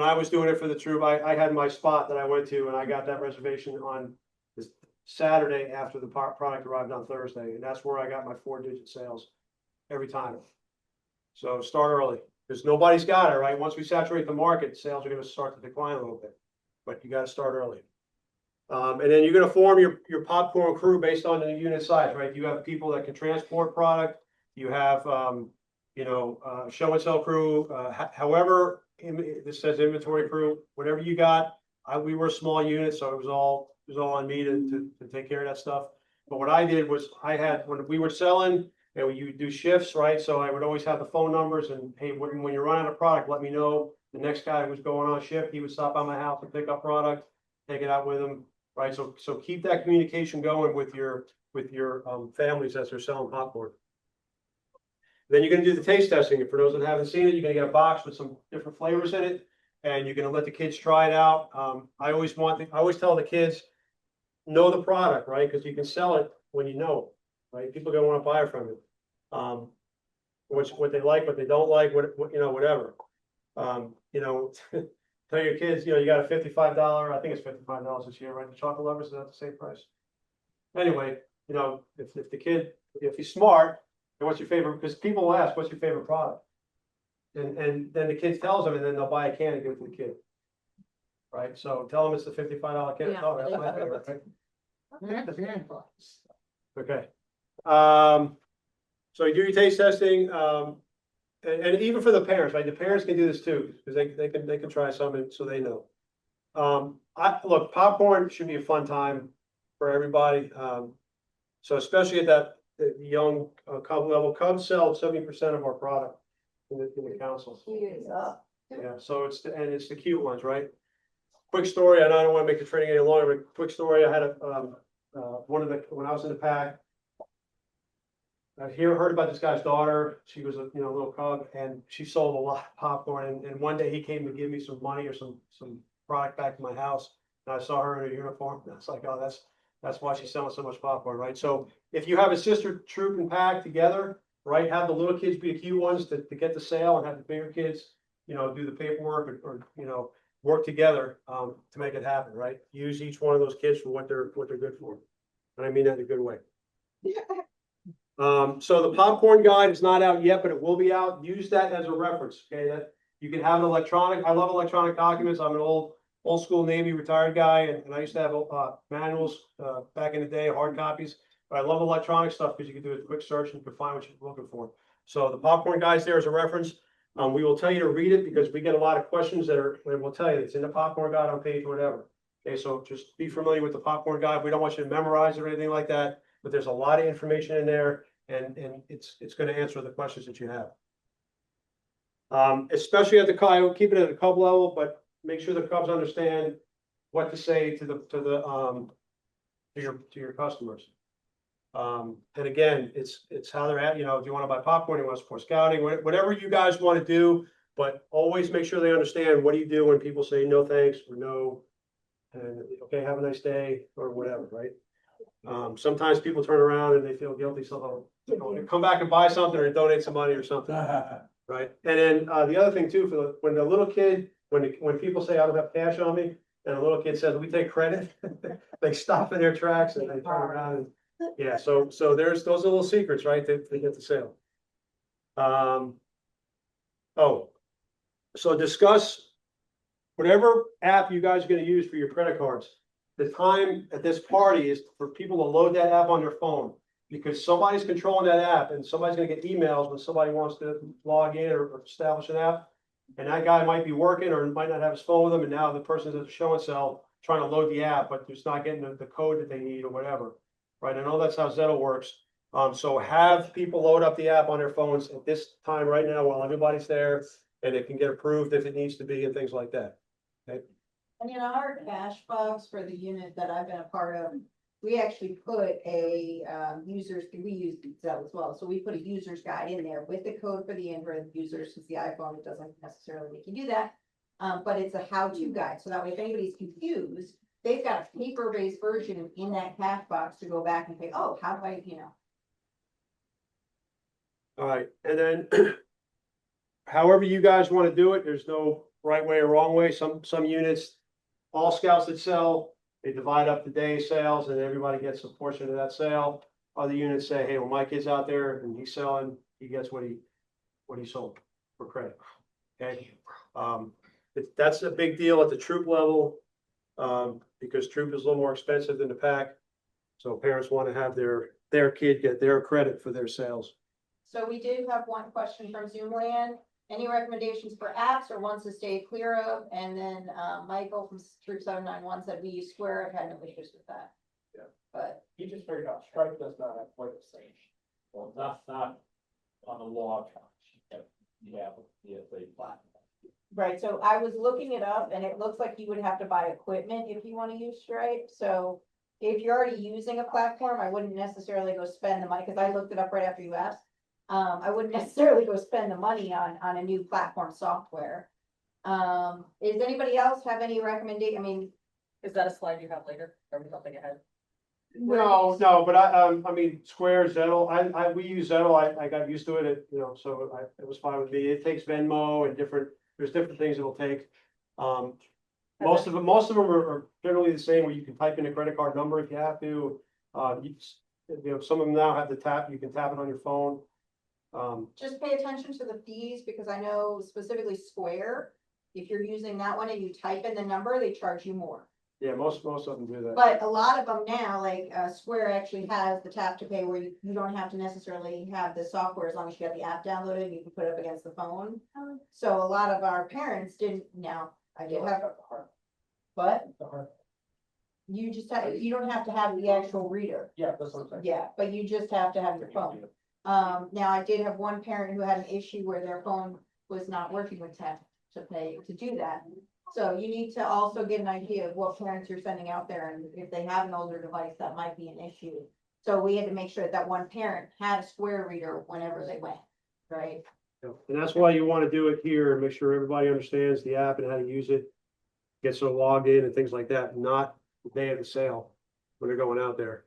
I was doing it for the troop, I had my spot that I went to and I got that reservation on this Saturday after the product arrived on Thursday. And that's where I got my 4-digit sales every time. So start early because nobody's got it, right? Once we saturate the market, sales are going to start to decline a little bit, but you got to start early. And then you're going to form your popcorn crew based on the unit size, right? You have people that can transport product. You have, show and sell crew, however, this says inventory crew, whatever you got. We were a small unit, so it was all on me to take care of that stuff. But what I did was when we were selling, and you do shifts, right? So I would always have the phone numbers and, hey, when you run out of product, let me know. The next guy was going on shift, he would stop by my house and pick up product, take it out with him, right? So keep that communication going with your families as they're selling popcorn. Then you're gonna do the taste testing, and for those that haven't seen it, you're gonna get a box with some different flavors in it, and you're gonna let the kids try it out. I always tell the kids, know the product, right? Because you can sell it when you know it, right? People are gonna wanna buy it from you. What they like, what they don't like, what, you know, whatever. You know, tell your kids, you know, you got a $55, I think it's $55 this year, right? The chocolate lovers, is that the same price? Anyway, you know, if the kid, if he's smart, and what's your favorite, because people will ask, what's your favorite product? And then the kid tells them, and then they'll buy a can and give it to the kid. Right, so tell them it's the $55 can. Yeah. Oh, that's my favorite, right? Okay. So you do your taste testing, and even for the parents, right? The parents can do this too, because they can try something so they know. Look, popcorn should be a fun time for everybody. So especially at that the young cub level, Cubs sell 70% of our product in the council. Yeah, so it's the cute ones, right? Quick story, and I don't want to make the training any longer, but quick story. I had when I was in the pack. I heard about this guy's daughter. She was a little cub, and she sold a lot of popcorn. And one day he came to give me some money or some product back to my house, and I saw her in a uniform. And I was like, oh, that's why she's selling so much popcorn, right? So if you have a sister troop and pack together, right, have the little kids be the cute ones to get the sale, and have the bigger kids, do the paperwork or work together to make it happen, right? Use each one of those kids for what they're good for, and I mean that in a good way. So the popcorn guide is not out yet, but it will be out. Use that as a reference. Okay, that you can have an electronic. I love electronic documents. I'm an old school Navy retired guy, and I used to have manuals back in the day, hard copies. But I love electronic stuff because you can do a quick search and you can find what you're looking for. So the popcorn guide's there as a reference. We will tell you to read it because we get a lot of questions and we'll tell you it's in the popcorn guide on page whatever. Okay, so just be familiar with the popcorn guide. We don't want you to memorize it or anything like that, but there's a lot of information in there, and it's going to answer the questions that you have. Especially at the I would keep it at the cub level, but make sure the cubs understand what to say to your customers. And again, it's how they're at. If you want to buy popcorn, you want to support scouting, whatever you guys want to do, but always make sure they understand what do you do when people say no thanks or no, and okay, have a nice day or whatever, right? Sometimes people turn around and they feel guilty, so they'll come back and buy something or donate some money or something, right? And then the other thing too, when the little kid, when people say I don't have cash on me, and a little kid says we take credit, they stop in their tracks and they turn around and yeah. So there's those little secrets, right? They get the sale. So discuss whatever app you guys are going to use for your credit cards. The time at this party is for people to load that app on their phone, because somebody's controlling that app and somebody's going to get emails when somebody wants to log in or establish an app. And that guy might be working or might not have his phone with him. And now the person's at the show and sell trying to load the app, but just not getting the code that they need or whatever. Right. I know that's how Zettle works. So have people load up the app on their phones at this time right now while everybody's there, and it can get approved if it needs to be and things like that. Okay. And in our cash box for the unit that I've been a part of, we actually put a we use that as well. So we put a user's guide in there with the code for the Android users, since the iPhone, it doesn't necessarily make you do that. But it's a how-to guide. So that way if anybody's confused, they've got a paper-based version in that cash box to go back and say, oh, how do I, All right. And then however you guys want to do it, there's no right way or wrong way. Some units, all scouts that sell, they divide up the day sales and everybody gets a portion of that sale. Other units say, hey, well, my kid's out there and he's selling, he gets what he sold for credit. Okay. That's a big deal at the troop level, because troop is a little more expensive than the pack. So parents want to have their kid get their credit for their sales. So we did have one question from Zoomland. Any recommendations for apps or ones to stay clear of? And then Michael from Troop 791 said we use Square. I've had no issues with that. Yeah. But He just figured out Stripe does not have quite the same. Well, not on the law account. You have a platform. right, so I was looking it up and it looks like you would have to buy equipment if you want to use Stripe. So if you're already using a platform, I wouldn't necessarily go spend the money, because I looked it up right after you asked. I wouldn't necessarily go spend the money on a new platform software. Is anybody else have any recommendation? I mean, Is that a slide you have later? Are we jumping ahead? No, but I mean, Square, Zettle, we use Zettle, I got used to it, so it was fine with me. It takes Venmo and there's different things it'll take. Most of them are generally the same, where you can type in a credit card number if you have to. Some of them now have you can tap it on your phone. just pay attention to the fees, because I know specifically Square, if you're using that one and you type in the number, they charge you more. Yeah, most of them do that. But a lot of them now, like, Square actually has the tap to pay where you don't have to necessarily have the software, as long as you have the app downloaded, you can put it up against the phone. So a lot of our parents didn't, now, I did have, but you just have, you don't have to have the actual reader. Yeah, that's what I'm saying. Yeah, but you just have to have your phone. Now I did have one parent who had an issue where their phone was not working with tap to pay to do that. So you need to also get an idea of what parents you're sending out there, and if they have an older device, that might be an issue. So we had to make sure that one parent had a Square reader whenever they went, right? And that's why you want to do it here and make sure everybody understands the app and how to use it. Get so logged in and things like that, not the day of the sale when they're going out there.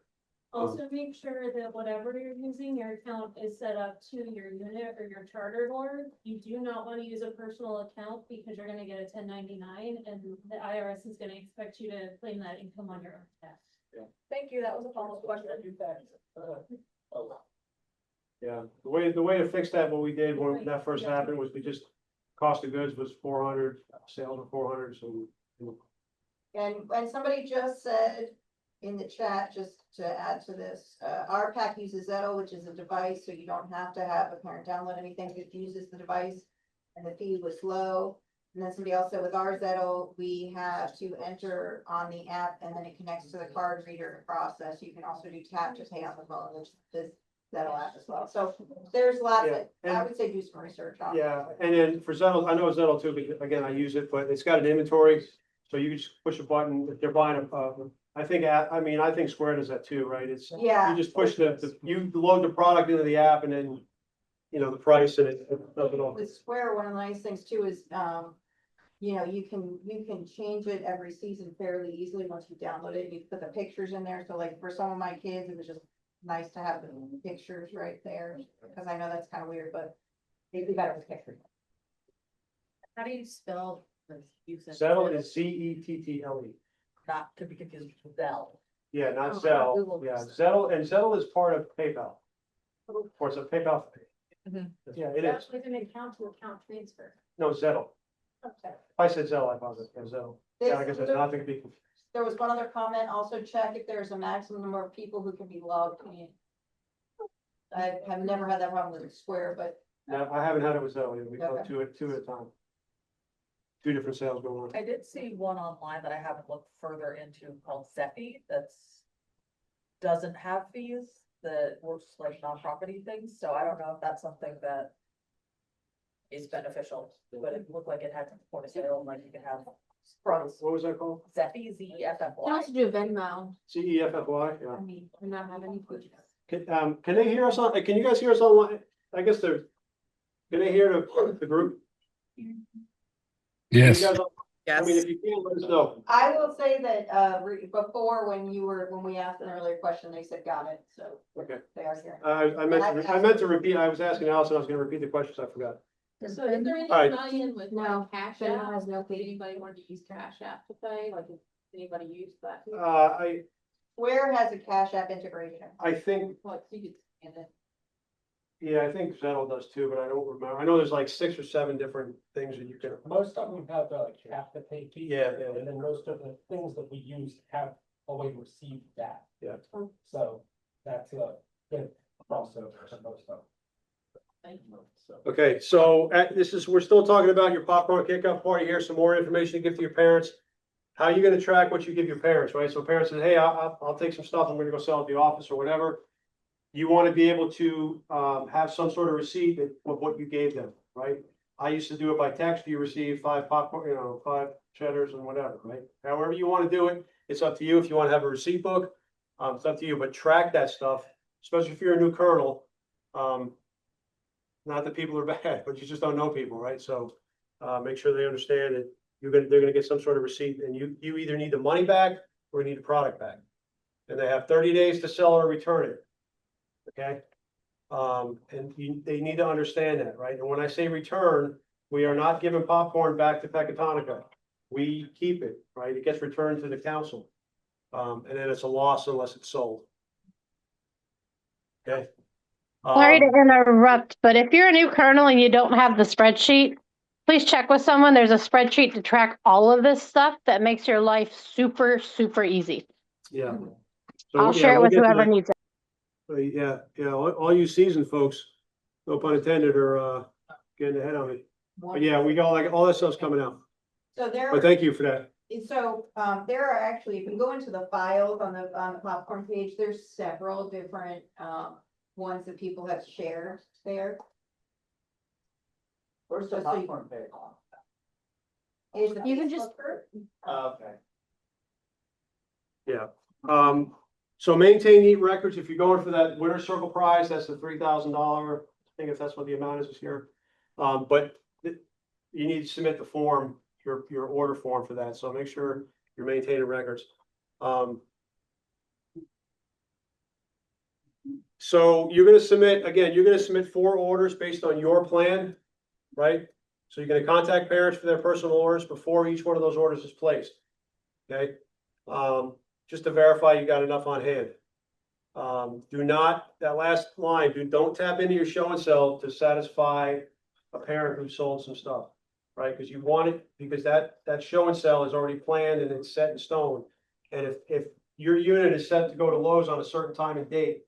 Also make sure that whatever you're using, your account is set up to your unit or your charter board. You do not want to use a personal account, because you're gonna get a 1099, and the IRS is gonna expect you to claim that income on your own tax. Thank you, that was a follow-up question. Yeah, the way to fix that, what we did when that first happened, was we just, cost of goods was 400, sales were 400, so. And somebody just said in the chat, just to add to this, RPAC uses Zettle, which is a device, so you don't have to have a parent download anything, it uses the device, and the fee was low. And then somebody else said with our Zettle, we have to enter on the app, and then it connects to the card reader process. You can also do tap to pay on the phone, which is Zettle app as well. So there's lots Yeah, of, I and- would say do some research on it. Yeah, and then for Zettle, I know Zettle too, but again, I use it, but it's got an inventory, so you can just push a button if they're buying I think Square does that too, right? It's, Yeah. you just push you load the product into the app, and then, the price, and it does it all. With Square, one of the nice things too is, you can change it every season fairly easily once you download it. You put the pictures in there. So like for some of my kids, it was just nice to have the pictures right there, because I know that's kind of weird, but they'd be better with pictures. How do you spell the use? Zettle is Zettle. Not to be confused with Zelle. Yeah, not Oh, Zelle. Google. Yeah, Zettle is part of PayPal. Or it's a PayPal. Mhm. Yeah, it That's is. with an account to account transfer. No, Zettle. Okay. If I said Zelle, I apologize. Yeah, Zettle. Yeah, I guess that's not to be confused. There was one other comment, also check if there's a maximum number of people who can be logged in. I have never had that problem with Square, but No, I haven't had it with Zelle yet. We go Okay. two at a time. Two different sales going on. I did see one online that I haven't looked further into called Zephy doesn't have fees, that works like non-property things, so I don't know if that's something that is beneficial, but it looked like it had point of sale, like you could have fronts. What was that called? Zephy, Can Zeffy. also do Venmo. CEFFY, yeah. I mean, we're not having any push. Can they hear us can you guys hear us online? I guess can they hear the group? Yes. You guys I mean, if you can, let us know. I will say that, before, when we asked an earlier question, they said got it, so Okay. they are hearing. I meant to repeat, I was asking Allison, I was gonna repeat the questions, I forgot. So is there any Alright. tie-in with No, like Cash Venmo App? has no If anybody wanted to use Cash App to pay, like, if anybody used that? Square has a Cash App integration. I think, Like, so you could scan it. yeah, I think Zettle does too, but I don't remember. I know there's like 6 or 7 different things that you can. Most of them have have to pay fee. Yeah. And then most of the things that we use have always received that. Yeah. So that's a good crossover for most of them. Thank you. Okay, so we're still talking about your popcorn kickoff party here, some more information to give to your parents. How are you gonna track what you give your parents, right? So parents say, hey, I'll take some stuff, I'm gonna go sell at the office or whatever. You wanna be able to, have some sort of receipt of what you gave them, right? I used to do it by text, you receive 5 popcorn, 5 cheddars and whatever, right? However you wanna do it, it's up to you. If you wanna have a receipt book, it's up to you, but track that stuff, especially if you're a new colonel. not that people are bad, but you just don't know people, right? So, make sure they understand that they're gonna get some sort of receipt, and you either need the money back or you need the product back. And they have 30 days to sell or return it. Okay? And they need to understand that, right? And when I say return, we are not giving popcorn back to Pecatonica. We keep it, right? It gets returned to the council. And then it's a loss unless it's sold. Okay? Sorry to interrupt, but if you're a new colonel and you don't have the spreadsheet, please check with someone. There's a spreadsheet to track all of this stuff that makes your life super, super easy. Yeah. So, I'll yeah, share it we'll with get to whoever that. needs it. Yeah, all you seasoned folks, no pun intended, are getting ahead of me. But yeah, we got like all that stuff's coming out. So there. But thank you for that. So, there are actually, if you go into the files on the popcorn page, there's several different, ones that people have shared there. Where's the Just so you- popcorn page? Is the You can just- Facebook group. Okay. Yeah. So maintain neat records. If you're going for that winter circle prize, that's the $3,000. I think if that's what the amount is this year. But you need to submit the form, your order form for that. So make sure you're maintaining records. So you're gonna submit, again, you're gonna submit 4 orders based on your plan, right? So you're gonna contact parents for their personal orders before each one of those orders is placed. Okay? Just to verify you got enough on hand. Do not, that last line, don't tap into your show and sell to satisfy a parent who sold some stuff, right? Because you want it, because that show and sell is already planned and it's set in stone. And if your unit is set to go to Lowe's on a certain time and date,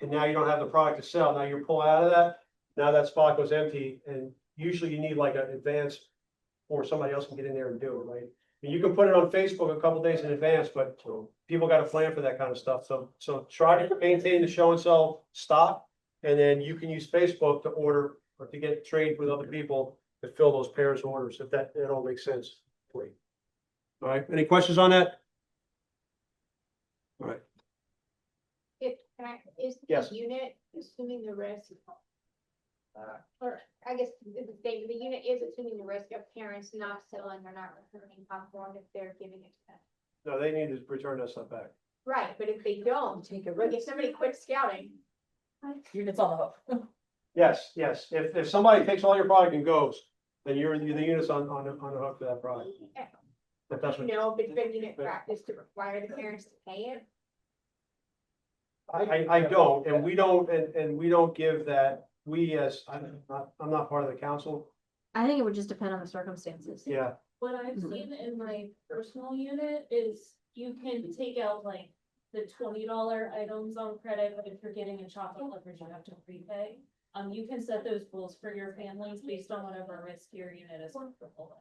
and now you don't have the product to sell, now you're pulling out of that, now that spot goes empty, and usually you need like an advance or somebody else can get in there and do it, right? And you can put it on Facebook a couple days in advance, but people got to plan for that kind of stuff. So try to maintain the show and sell stock, and then you can use Facebook to order or to get trade with other people to fill those pairs orders, if that all makes sense for you. All right, any questions on that? All right. Is Yes. the unit assuming the risk? Or I guess the statement, the unit is assuming the risk of parents not selling or not returning popcorn if they're giving it to them. No, they need to return that stuff back. Right, but if they don't, like if somebody quits scouting, Units on the hook. Yes. If somebody takes all your product and goes, then the unit's on the hook for that product. If that's what, no, if it's been unit practice to require the parents to pay it. I don't, and we don't give that, I'm not part of the council. I think it would just depend on the circumstances. Yeah, What I've seen in my personal unit is you can take out like the $20 items on credit, but if you're getting a chocolate leverage, you have to prepay. You can set those goals for your families based on whatever risk your unit is comfortable with.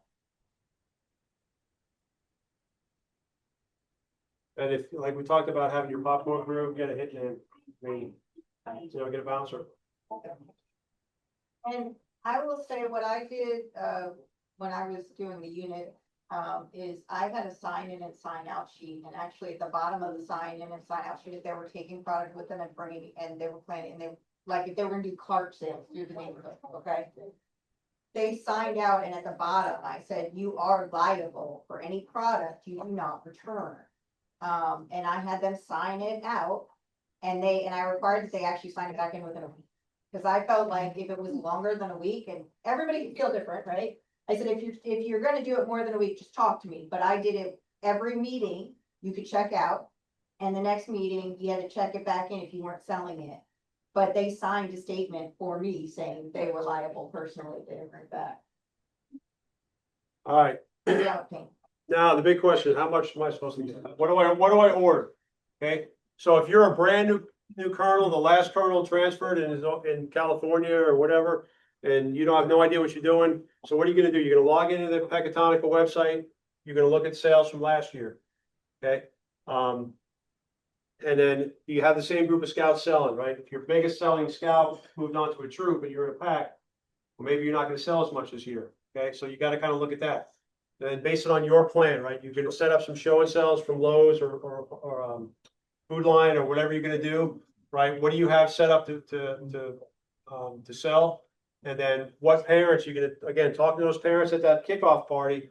and if, like we talked about having your popcorn crew, get a hit man, get a bouncer. And I will say what I did, when I was doing the unit, is I had a sign in and sign out sheet, and actually at the bottom of the sign in and sign out sheet, if they were taking product with them and bringing, and they were planning, and they, like, if they were gonna do cart sales through the neighborhood, okay? They signed out, and at the bottom, I said, you are liable for any product you do not return. And I had them sign it out, and I required that they actually sign it back in within a week. Cause I felt like if it was longer than a week, and everybody can feel different, right? I said, if you're gonna do it more than a week, just talk to me, but I did it every meeting, you could check out. And the next meeting, you had to check it back in if you weren't selling it. But they signed a statement for me saying they were liable personally, if they didn't bring it back. All right, Yeah, okay. now the big question, how much am I supposed to get? What do I order? Okay, so if you're a brand new colonel, the last colonel transferred and is in California or whatever, and you don't have no idea what you're doing, so what are you gonna do? You're gonna log into the Pecatonica website, you're gonna look at sales from last year, okay? And then you have the same group of scouts selling, right? If your biggest selling scout moved on to a troop and you're in a pack, well, maybe you're not gonna sell as much this year, okay? So you gotta kind of look at that. And based on your plan, right? You're gonna set up some show and sells from Lowe's or Food Line or whatever you're gonna do, right? What do you have set up to sell? And then what parents, you're gonna, again, talk to those parents at that kickoff party,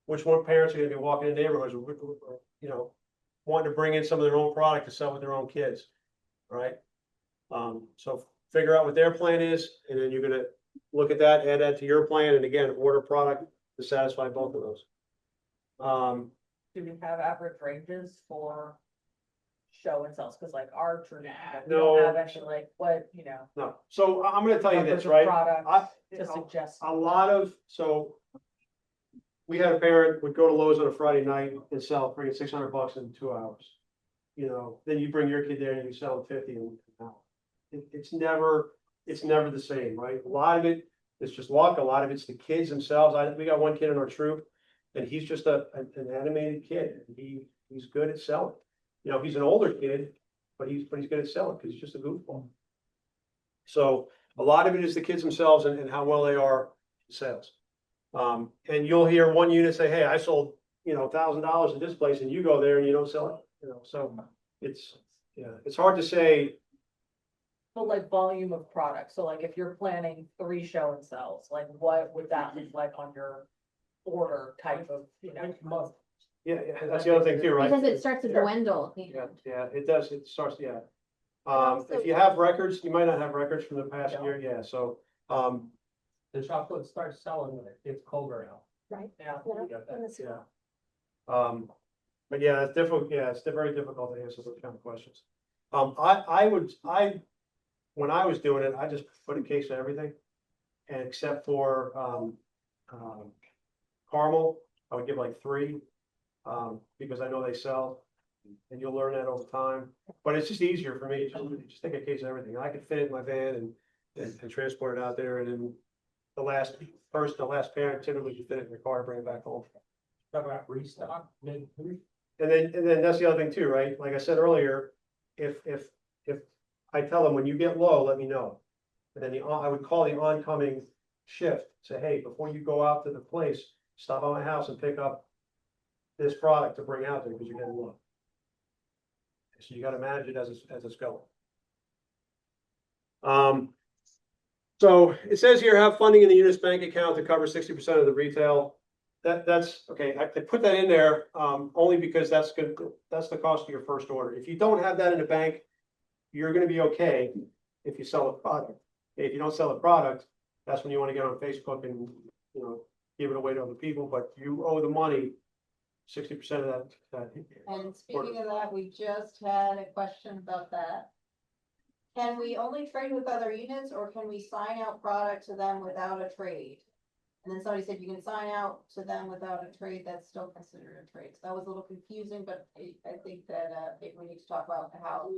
which one parents are gonna be walking in neighborhoods, you know, wanting to bring in some of their own product to sell with their own kids, right? So figure out what their plan is, and then you're gonna look at that, add that to your plan, and again, order product to satisfy both of those. Do we have average ranges for show and sells? Cause like our tree, we No. don't have any like what, No, so I'm gonna tell you numbers this, of right? products I- to suggest. A lot of, so. We had a parent would go to Lowe's on a Friday night and sell, bring in $600 in 2 hours. You know, then you bring your kid there and you sell them 50 in an hour. It's never the same, right? A lot of it is just luck, a lot of it's the kids themselves. We got one kid in our troop, and he's just an animated kid. He's good at selling. You know, he's an older kid, but he's good at selling because he's just a goofball. So a lot of it is the kids themselves and how well they are in sales. And you'll hear one unit say, hey, I sold, you know, $1,000 at this place, and you go there and you don't sell it, you know, so it's hard to say. But like volume of product, so like if you're planning 3 show and sells, like what would that look like on your order type of, month? Yeah, that's the other thing too, right? Because it starts to dwindle. Yeah, it does, it starts, yeah. If you have records, you might not have records from the past year, yeah, so, The chocolate starts selling when it gets colder out. Right. Yeah. yeah. But yeah, it's difficult, yeah, it's very difficult to answer those kind of questions. When I was doing it, I just put a case of everything. And except for, caramel, I would give like 3, because I know they sell. And you'll learn that over time, but it's just easier for me, just take a case of everything. I could fit it in my van and transport it out there, and then the last parent typically can fit it in your car and bring it back home. Talk about restock mid. And then that's the other thing too, right? Like I said earlier, if I tell them when you get low, let me know. And then I would call the oncoming shift, say, hey, before you go out to the place, stop by my house and pick up this product to bring out there because you're getting low. So you gotta manage it as it's going. So it says here, have funding in the unit's bank account to cover 60% of the retail. That's okay. I put that in there only because that's good. That's the cost of your first order. If you don't have that in the bank, you're going to be okay if you sell a product. If you don't sell a product, that's when you want to get on Facebook and give it away to other people. But you owe the money, 60% of that. And speaking of that, we just had a question about that. Can we only trade with other units, or can we sign out product to them without a trade? And then somebody said you can sign out to them without a trade, that's still considered a trade. So that was a little confusing, but I think that we need to talk about how.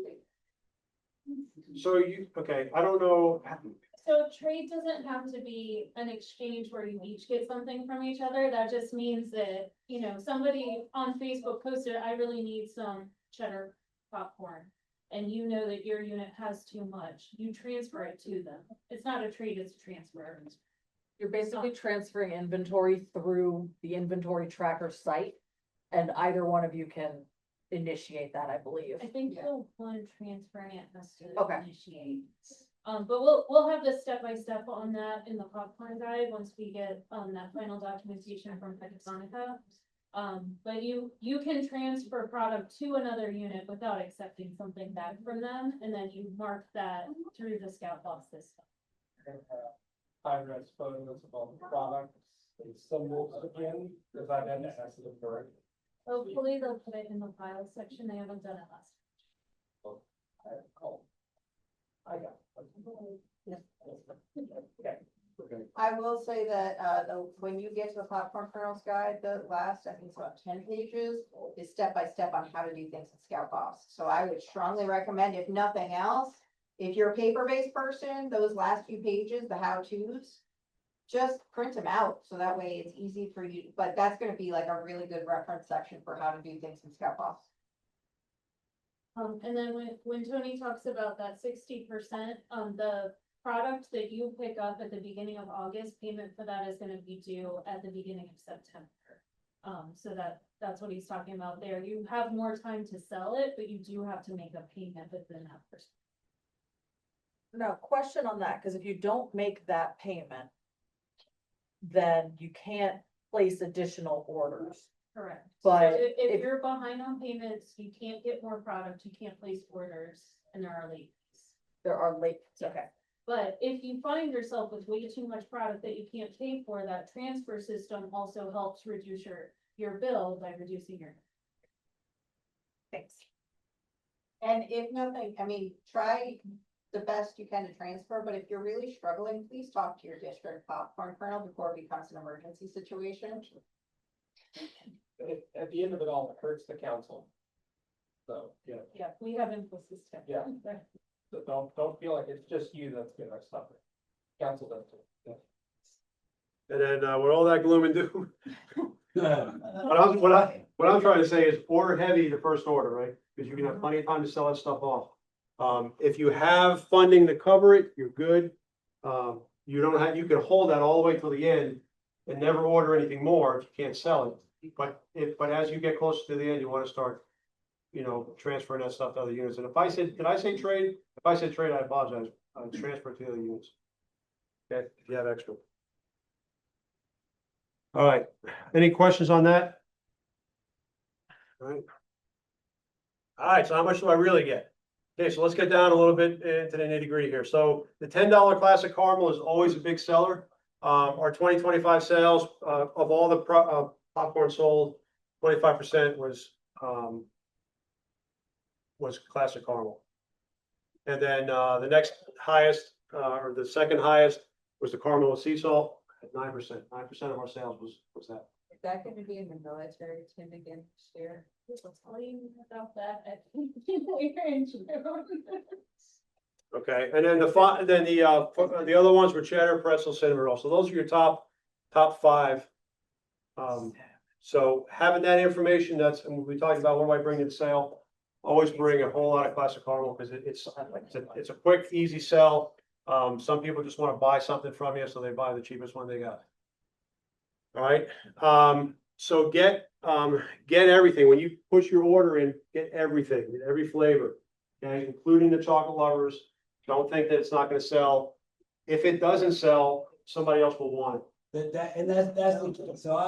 So I don't know. So trade doesn't have to be an exchange where you each get something from each other. That just means that, somebody on Facebook posted, I really need some cheddar popcorn. And you know that your unit has too much, you transfer it to them. It's not a trade, it's a transfer. You're basically transferring inventory through the inventory tracker site, and either one of you can initiate that, I believe. I think the one transferring it has to Okay. initiate. But we'll have the step-by-step on that in the popcorn guide once we get that final documentation from Pecatonica. But you can transfer product to another unit without accepting something back from them, and then you mark that through the Scout Boss system. High-res photos of all the products, and symbols again, because I didn't ask them for it. Hopefully they'll put it in the files section. They haven't done it last. I got it. I will say that, when you get to the popcorn kernels guide, the last, I think it's about 10 pages, is step-by-step on how to do things in Scout Boss. So I would strongly recommend, if nothing else, if you're a paper-based person, those last few pages, the how-tos, just print them out, so that way it's easy for you, but that's gonna be like a really good reference section for how to do things in Scout Boss. And then when Tony talks about that 60%, the product that you pick up at the beginning of August, payment for that is gonna be due at the beginning of September. So that's what he's talking about there. You have more time to sell it, but you do have to make a payment within that first. Now, question on that, because if you don't make that payment, then you can't place additional orders. Correct. But So if if- you're behind on payments, you can't get more product, you can't place orders, and there are late fees. There are late, Yes. okay. But if you find yourself with way too much product that you can't pay for, that transfer system also helps reduce your bill by reducing your. Thanks. And if nothing, I mean, try the best you can to transfer, but if you're really struggling, please talk to your district popcorn kernel before it becomes an emergency situation. At the end of it all, it hurts the council. So, yeah, Yeah, we have emphasis. Yeah. so don't feel like it's just you that's gonna suffer. Council does too. And then, with all that gloom and doom, what I'm trying to say is order heavy the first order, right? Because you can have plenty of time to sell that stuff off. If you have funding to cover it, you're good. You don't have, you can hold that all the way till the end and never order anything more if you can't sell it. But as you get closer to the end, you want to start, transferring that stuff to other units. And if I said, did I say trade? If I said trade, I apologize. Transfer it to the other units. Okay, if you have extra. All right, any questions on that? All right. All right, so how much do I really get? Okay, so let's get down a little bit into the nitty gritty here. So the $10 classic caramel is always a big seller. Our 2025 sales, of all the popcorn sold, 25% was classic caramel. And then, the next highest, or the second highest was the caramel with sea salt at 9%. 9% of our sales was that. Is that gonna be in the military team again this year? I'll tell you about that at later in June. Okay, and then the other ones were cheddar, pretzel, cinnamon roll. So those are your top five. So having that information, and we talked about what do I bring to the sale? Always bring a whole lot of classic caramel because it's a quick, easy sell. Some people just want to buy something from you, so they buy the cheapest one they got. All right, so get everything. When you push your order in, get everything, get every flavor, okay, including the chocolate lovers. Don't think that it's not gonna sell. If it doesn't sell, somebody else will want it. That's the key. So I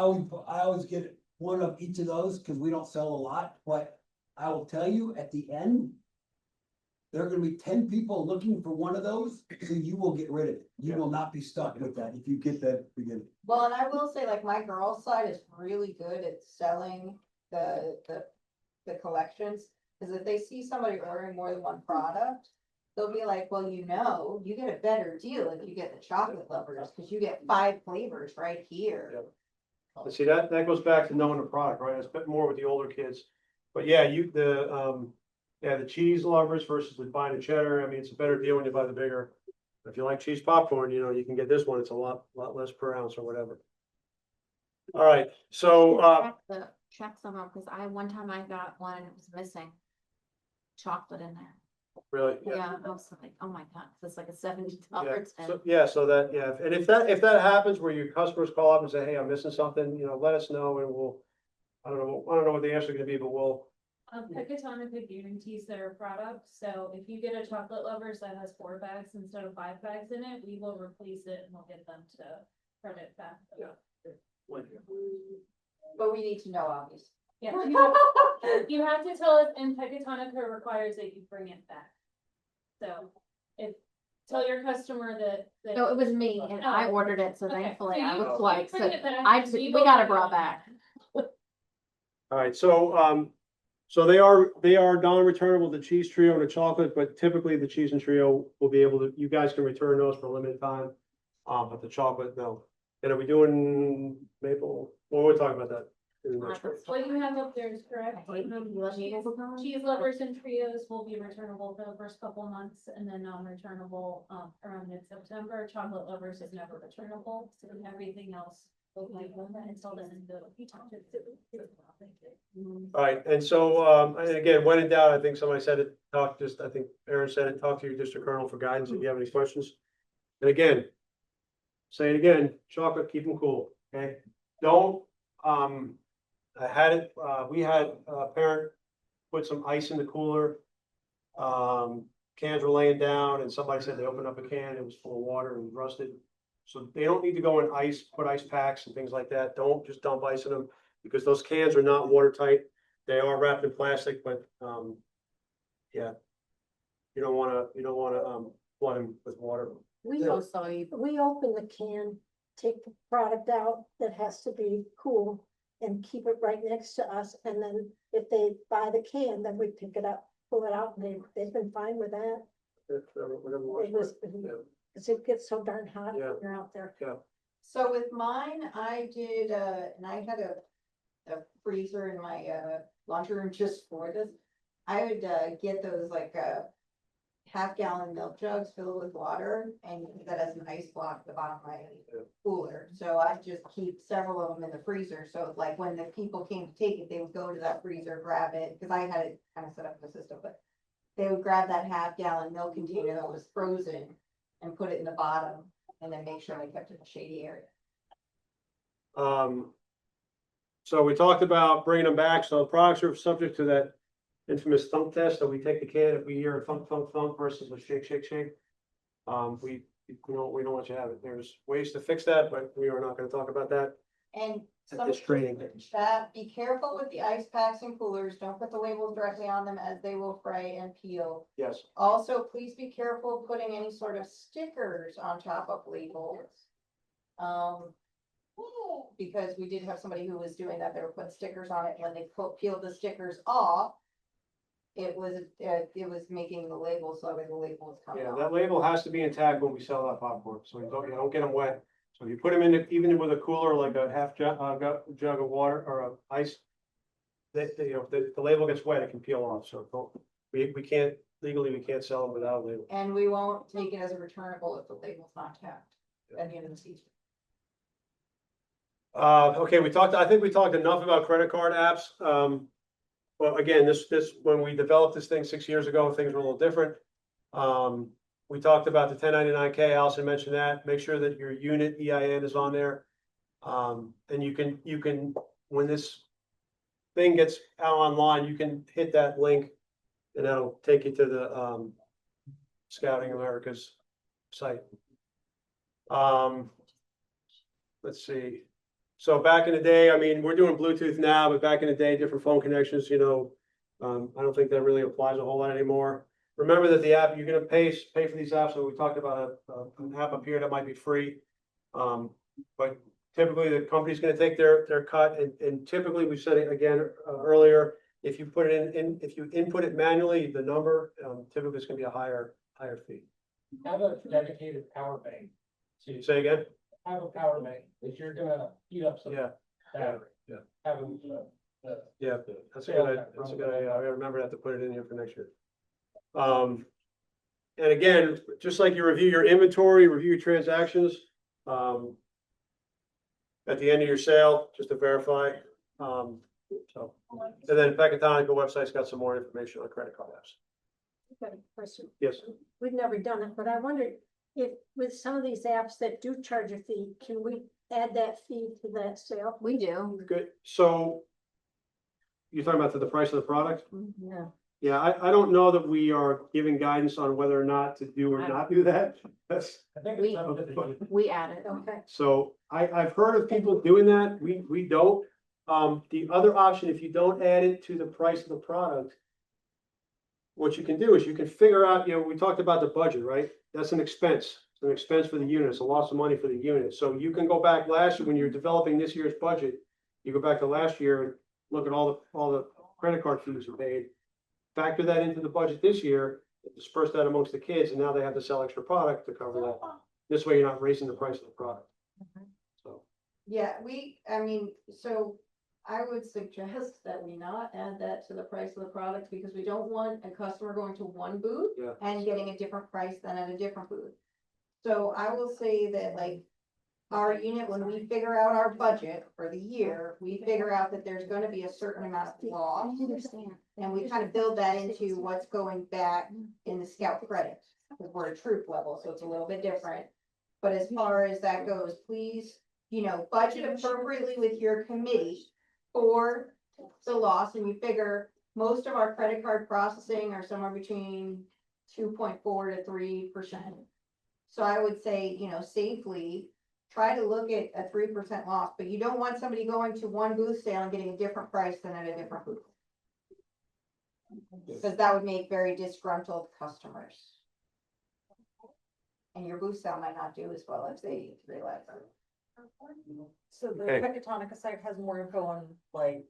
always get one of each of those, cause we don't sell a lot, but I will tell you, at the end, there are gonna be 10 people looking for one of those, so you will get rid of it. You will not be stuck with that if you get that at the beginning. Well, and I will say, like, my girls' side is really good at selling the collections. Cause if they see somebody ordering more than one product, they'll be like, well, you get a better deal if you get the chocolate lovers, cause you get 5 flavors right here. And see, that goes back to knowing the product, right? It's a bit more with the older kids. But yeah, the cheese lovers versus buying the cheddar. I mean, it's a better deal when you buy the bigger. If you like cheese popcorn, you can get this one. It's a lot less per ounce or whatever. All right, so Check some out, cause one time I got one and it was missing chocolate in there. really, Yeah, I was like, oh my God, it's like a $70 and if that happens where your customers call up and say, hey, I'm missing something, let us know and I don't know what the answer is gonna be, but we'll. Pecatonica guarantees their product, so if you get a chocolate lovers that has 4 bags instead of 5 bags in it, we will replace it and we'll get them to credit back. Yeah. But we need to know, obviously. Yeah, you have to tell us, and Pecatonica requires that you bring it back. So, tell your customer that. No, it was me and I Oh. ordered it, so Okay, thankfully so I you- was you like, bring so it back, we will got it bring brought back. All right, so they are non-returnable, the cheese trio and the chocolate, but typically the cheese and trio will be able to, you guys can return those for a limited time. But the chocolate, no. And are we doing maple? Well, we'll talk about that in the next one. What you have up there is correct. Cheese Cheese lovers and trios will be returnable for the first couple months and then non-returnable, around mid-September. Chocolate lovers is never returnable, so everything else will be until then. All right, and so, and again, when in doubt, I think somebody said it, I think Aaron said it, talk to your district colonel for guidance if you have any questions. And again, say it again, chocolate, keep them cool, okay? Don't, we had a parent put some ice in the cooler. cans were laying down and somebody said they opened up a can, it was full of water and rusted. So they don't need to go in ice, put ice packs and things like that. Don't just dump ice in them because those cans are not watertight. They are wrapped in plastic, but, yeah. You don't wanna, flood them with water. We also, we open the can, take the product out that has to be cool and keep it right next to us. And then if they buy the can, then we pick it up, pull it out, and they've been fine with that. It was, because it gets so darn hot when you're out there. So with mine, I did, and I had a freezer in my, laundry room just for this. I would, get those like, half-gallon milk jugs filled with water and use that as an ice block at the bottom of my cooler. So I just keep several of them in the freezer. So like when the people came to take it, they would go to that freezer, grab it, because I had it kind of set up in the system, but they would grab that half-gallon milk container that was frozen and put it in the bottom and then make sure they kept it in a shady area. So we talked about bringing them back. So the products are subject to that infamous thump test. So we take the can, if we hear a thump, thump, thump versus a shake, shake, shake. We don't want you to have it. There's ways to fix that, but we are not going to talk about that And at this training. that, be careful with the ice packs and coolers. Don't put the labels directly on them as they will fray and peel. Yes. Also, please be careful putting any sort of stickers on top of labels. Because we did have somebody who was doing that. They were putting stickers on it. When they peeled the stickers off, it was making the label so that the label was coming Yeah, off. that label has to be intact when we sell that popcorn, so you don't get them wet. So if you put them in, even with a cooler, like a half jug of water or ice, the label gets wet, it can peel off, so we can't, legally, we can't sell them without a label. And we won't take it as a returnable if the label's not tagged at the end of the season. Okay, I think we talked enough about credit card apps. Well, again, when we developed this thing 6 years ago, things were a little different. We talked about the 1099-K, Allison mentioned that. Make sure that your unit EIN is on there. And you can, when this thing gets out online, you can hit that link and that'll take you to the Scouting America's site. Let's see. So back in the day, I mean, we're doing Bluetooth now, but back in the day, different phone connections, I don't think that really applies a whole lot anymore. Remember that the app, you're gonna pay for these apps. So we talked about an app up here that might be free. But typically the company's gonna take their cut and typically we said it again earlier, if you put it if you input it manually, the number, typically it's gonna be a higher fee. Have a dedicated power bank. Say again? Have a power bank, if you're gonna heat up some Yeah. battery. Yeah. Have them, Yeah, that's a good idea. I gotta remember that to put it in here for next year. And again, just like you review your inventory, review your transactions, at the end of your sale, just to verify. And then Pecatonica website's got some more information on credit card apps. I've got a question. Yes. We've never done it, but I wondered if with some of these apps that do charge a fee, can we add that fee to that sale? We do. Good. So you're talking about the price of the product? Yeah. Yeah, I don't know that we are giving guidance on whether or not to do or not do that. That's, I think We- it's something that you- We add it. Okay. so I've heard of people doing that. We don't. The other option, if you don't add it to the price of the product, what you can do is you can figure out, we talked about the budget, right? That's an expense. It's an expense for the unit. It's a loss of money for the unit. So you can go back last year when you're developing this year's budget, you go back to last year and look at all the credit card fees you paid. Factor that into the budget this year, disperse that amongst the kids, and now they have to sell extra product to cover that. This way you're not raising the price of the product. So. Yeah, so I would suggest that we not add that to the price of the product because we don't want a customer going to one booth Yeah. and getting a different price than at a different booth. So I will say that like our unit, when we figure out our budget for the year, we figure out that there's gonna be a certain amount of loss. Understand. And we kind of build that into what's going back in the scout credit, because we're a troop level, so it's a little bit different. But as far as that goes, please, budget appropriately with your committee for the loss, and you figure most of our credit card processing are somewhere between 2.4 to 3%. So I would say, safely, try to look at a 3% loss, but you don't want somebody going to one booth sale and getting a different price than at a different booth. Because that would make very disgruntled customers. And your booth sale might not do as well if they realize that. So the Okay. Pecatonica site has more info on like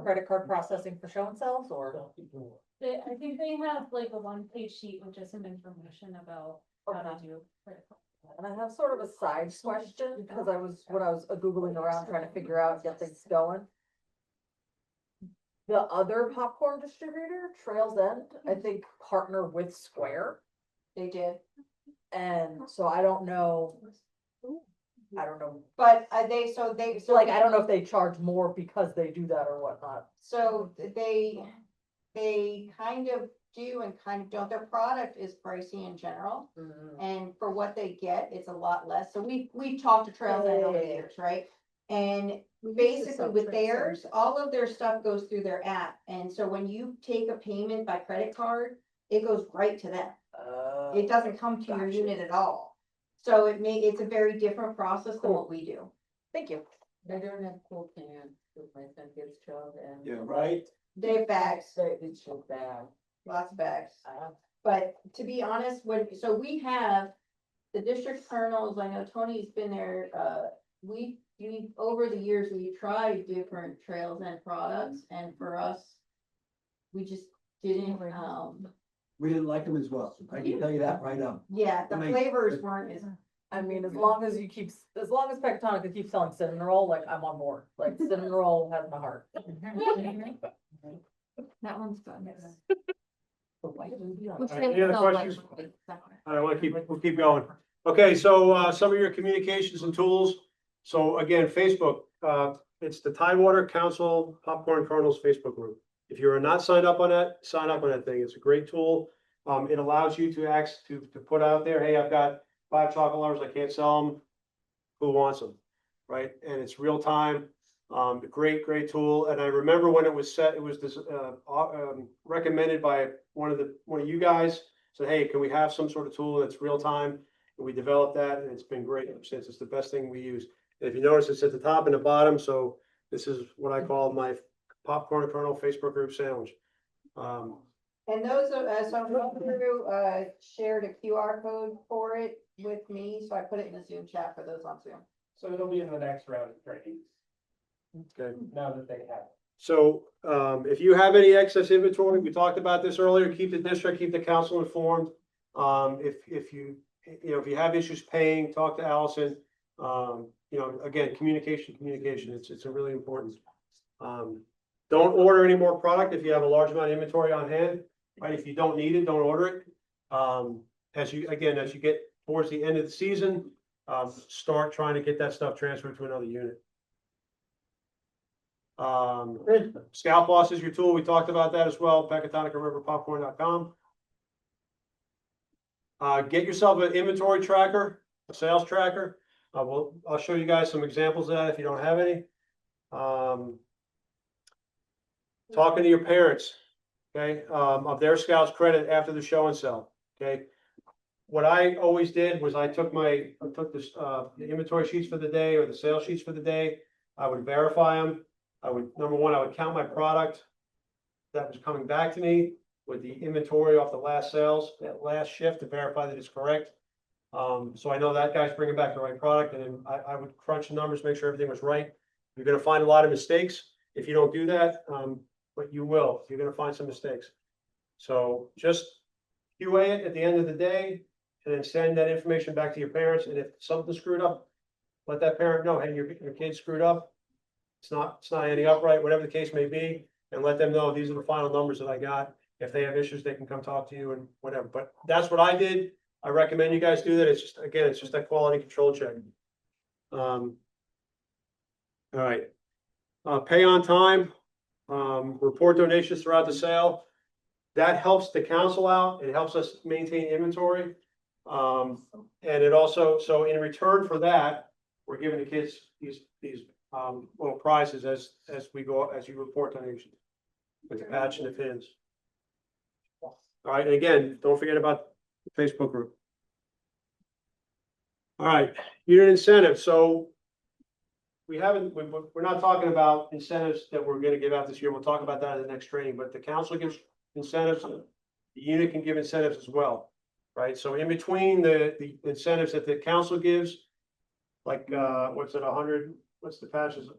credit card processing for show and sells or? I think they have like a one-page sheet with just some information about how to do credit card. And I have sort of a side question, because when I was Googling around trying to figure out, get things going. The other popcorn distributor, Trails End, I think partner with Square, They did. and so I don't know. But so Like, I don't know if they charge more because they do that or whatnot. So they kind of do and kind of don't. Their product is pricey in general. And for what they get, it's a lot less. So we talked to Trails End over the years, right? And basically with theirs, all of their stuff goes through their app. And so when you take a payment by credit card, it goes right to them. It doesn't come to your Gotcha. unit at all. So it's a very different process than what we do. Thank you. They don't have cool cans, with my son gets chilled and. Yeah, right? They have bags, It's so bad. lots of bags. But to be honest, so we have the district kernels, I know Tony's been there, we over the years, we tried different Trails End products, and for us, we just didn't, We didn't like them as well. I can tell you that right now. yeah, the I mean, flavors weren't as, I mean, as long as Pecatonica keeps selling cinnamon roll, like, I'm on board. Like, cinnamon roll has my heart. That one's good. Any other questions? I want to we'll keep going. Okay, so, some of your communications and tools. So again, Facebook, it's the Tidewater Council Popcorn Kernels Facebook group. If you're not signed up on that, sign up on that thing. It's a great tool. It allows you to put out there, hey, I've got 5 chocolate lovers, I can't sell them. Who wants them? Right? And it's real time. Great tool. And I remember when it was set, it was this, recommended by one of you guys. Said, hey, can we have some sort of tool that's real time? And we developed that, and it's been great ever since. It's the best thing we use. And if you notice, it's at the top and the bottom. So this is what I call my popcorn kernel Facebook group sandwich. and those are, so Andrew, shared a QR code for it with me, so I put it in the Zoom chat for those on Zoom. So it'll be in the next round of trainings, Okay. now that they have it. So, if you have any excess inventory, we talked about this earlier, keep the district, keep the council informed. If you have issues paying, talk to Allison. Again, communication, it's a really important. Don't order any more product if you have a large amount of inventory on hand, right? If you don't need it, don't order it. As you get towards the end of the season, start trying to get that stuff transferred to another unit. Scout Boss is your tool. We talked about that as well. PecatonicariverPopcorn.com. Get yourself an inventory tracker, a sales tracker. I'll show you guys some examples of that if you don't have any. Talking to your parents, okay, of their Scouts credit after the show and sell, okay. What I always did was I took the inventory sheets for the day or the sales sheets for the day. I would verify them. Number one, I would count my product that was coming back to me with the inventory off the last sales, that last shift, to verify that it's correct. So I know that guy's bringing back the right product, and then I would crunch the numbers, make sure everything was right. You're gonna find a lot of mistakes if you don't do that, but you will. You're gonna find some mistakes. So just QA it at the end of the day, and then send that information back to your parents. And if something's screwed up, let that parent know, hey, your kid screwed up. It's not ending up right, whatever the case may be, and let them know these are the final numbers that I got. If they have issues, they can come talk to you and whatever. But that's what I did. I recommend you guys do that. It's just that quality control check. All right. Pay on time, report donations throughout the sale. That helps the council out. It helps us maintain inventory. And it also, so in return for that, we're giving the kids these little prizes as you report donations with the patch and the pins. All right, and again, don't forget about the Facebook group. All right, unit incentives, so we're not talking about incentives that we're gonna give out this year, we'll talk about that in the next training, but the council gives incentives, the unit can give incentives as well, right? So in between the incentives that the council gives, like, what's it, 100, what's the patches?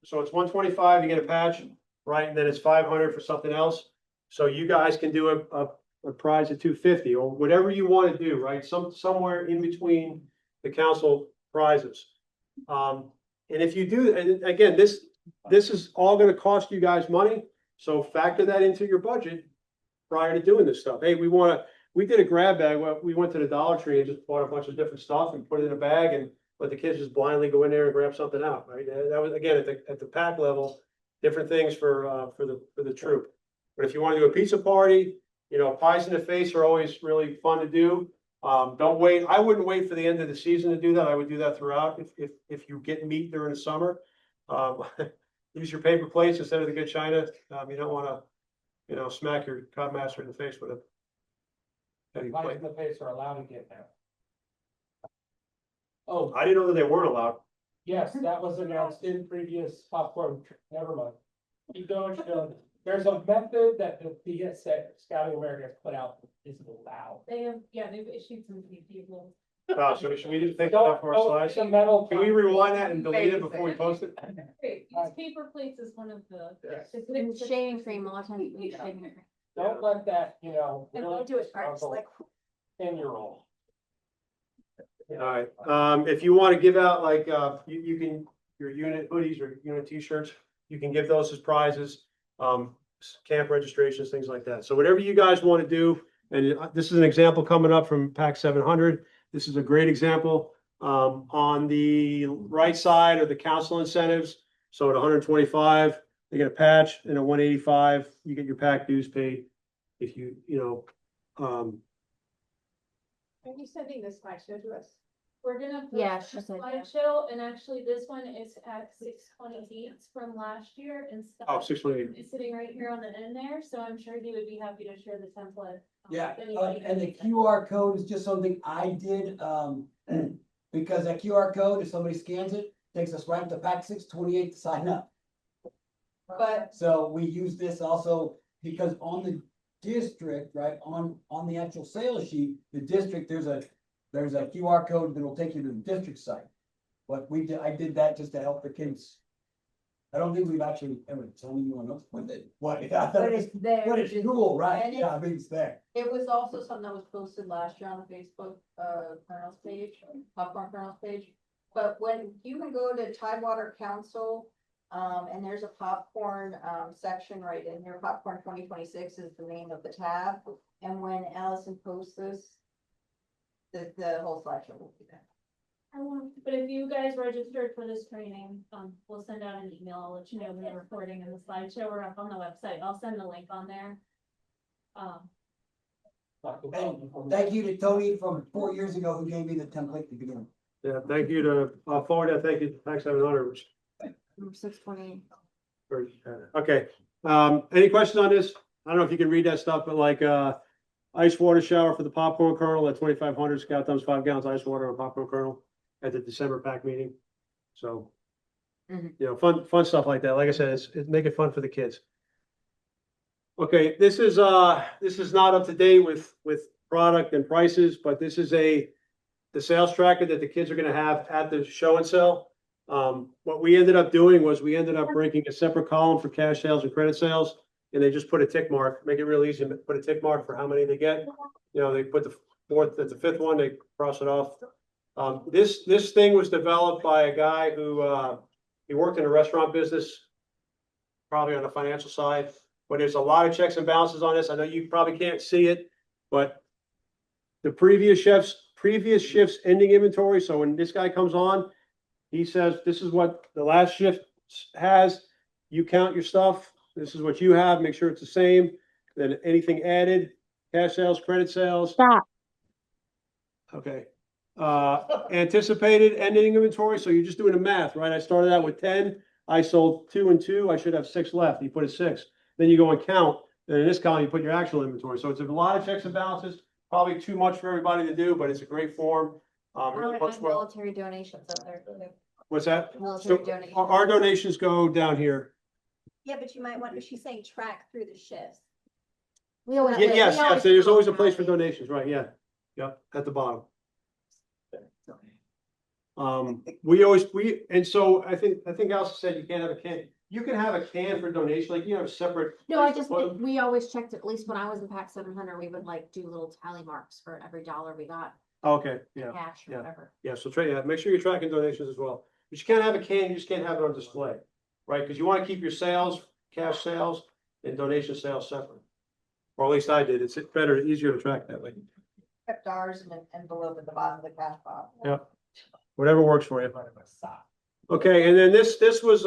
So it's 125, you get a patch, right, and then it's 500 for something else. So you guys can do a prize at 250 or whatever you want to do, right? Somewhere in between the council prizes. And if you do, and again, this is all going to cost you guys money. So factor that into your budget prior to doing this stuff. Hey, we did a grab bag. We went to the Dollar Tree and just bought a bunch of different stuff and put it in a bag and let the kids just blindly go in there and grab something out, right? That was, again, at the pack level, different things for the troop. But if you want to do a pizza party, you know, pies in the face are always really fun to do. Don't wait. I wouldn't wait for the end of the season to do that. I would do that throughout. If you get meat during the summer, use your paper plates instead of the good china. You don't want to, you know, smack your cubmaster in the face with a heavy Pies plate. in the face are allowed to get there. Oh, I didn't know that they weren't allowed. Yes, that was announced in previous popcorn, never mind. Keep going, Sean. There's a method that the PSA Scouting America has put out is allowed. They've issued some people. So should we just take that off our slides? It's a metal. Can we rewind that and delete it before we post it? Great, use paper plates is one of the. It's shaving cream, a lot of times we use shaving cream. Don't let that, you know. And really don't do it first, struggle like. 10-year-old. All right, if you want to give out like, you can, your unit hoodies or unit t-shirts, you can give those as prizes. Camp registrations, things like that. So whatever you guys want to do, and this is an example coming up from PAC 700. This is a great example. On the right side are the council incentives. So at 125, they get a patch, and at 185, you get your PAC dues paid. If you know, Are you sending this slideshow to us? We're gonna. Yeah, post she a said, yeah. slideshow, and actually this one is at 628 from last year and stuff. oh, 628. It's sitting right here on the end there, so I'm sure he would be happy to share the template. Yeah, if anybody and the needs it. QR code is just something I did, because that QR code, if somebody scans it, takes us right to PAC 628 to sign up. But So we use this also because on the district, right, on the actual sales sheet, the district, there's a QR code that will take you to the district site. But I did that just to help the kids. I don't think we've actually ever told anyone else with it. What? but it's there. But it's cool, right? And Yeah, I mean, it's there. It was also something that was posted last year on the Facebook, Colonel's page, Popcorn Colonel's page. But when you can go to Tidewater Council, and there's a popcorn, section right in here, Popcorn 2026 is the name of the tab. And when Allison posts this, the whole slideshow will be there. But if you guys registered for this training, we'll send out an email, I'll let you know when the recording and the slideshow are up on the website, I'll send the link on there. And thank you to Tony from 4 years ago who gave me the template to begin. Yeah, thank you to, I'll forward that, thank you to PAC 700, which, 628. okay. Any questions on this? I don't know if you can read that stuff, but like, ice water shower for the popcorn kernel at 2,500, Scout dumps 5 gallons ice water on popcorn kernel at the December PAC meeting. So, you know, fun stuff like that. Like I said, it's make it fun for the kids. Okay, this is not up to date with product and prices, but this is the sales tracker that the kids are gonna have at the show and sell. What we ended up doing was we ended up breaking a separate column for cash sales and credit sales, and they just put a tick mark, make it real easy, put a tick mark for how many they get. You know, they put the fourth, at the fifth one, they cross it off. This thing was developed by a guy who, he worked in the restaurant business, probably on the financial side, but there's a lot of checks and balances on this. I know you probably can't see it, but the previous shift's ending inventory. So when this guy comes on, he says, this is what the last shift has. You count your stuff. This is what you have. Make sure it's the same. Then anything added, cash sales, credit sales. Stop. Okay. Anticipated ending inventory. So you're just doing the math, right? I started out with 10. I sold 2 and 2. I should have 6 left. You put a 6. Then you go and count And in this column, you put your actual inventory. So it's a lot of checks and balances, probably too much for everybody to do, but it's a great form. I Really would looks add well. military donations up there. too. What's that? Military So donations. our donations go down here. Yeah, but you might want, she's saying track through the shifts. We always. Yes, we yes, always there's put always a on place for tally. donations, right? Yeah. Yep, at the bottom. And so I think Alice said you can't have a can. You can have a can for donation, like you have a separate. No, I place to just, put 'em. we always checked, at least when I was in PAC 700, we would like do little tally marks for every dollar we got, Okay, yeah, cash or yeah. whatever. yeah, so make sure you're tracking donations as well. But you can't have a can, you just can't have it on display, right? Because you want to keep your sales, cash sales and donation sales separate. Or at least I did. It's better, easier to track that way. Kept ours in an envelope at the bottom of the cash box. Yeah. Whatever works for you. Okay, and then this was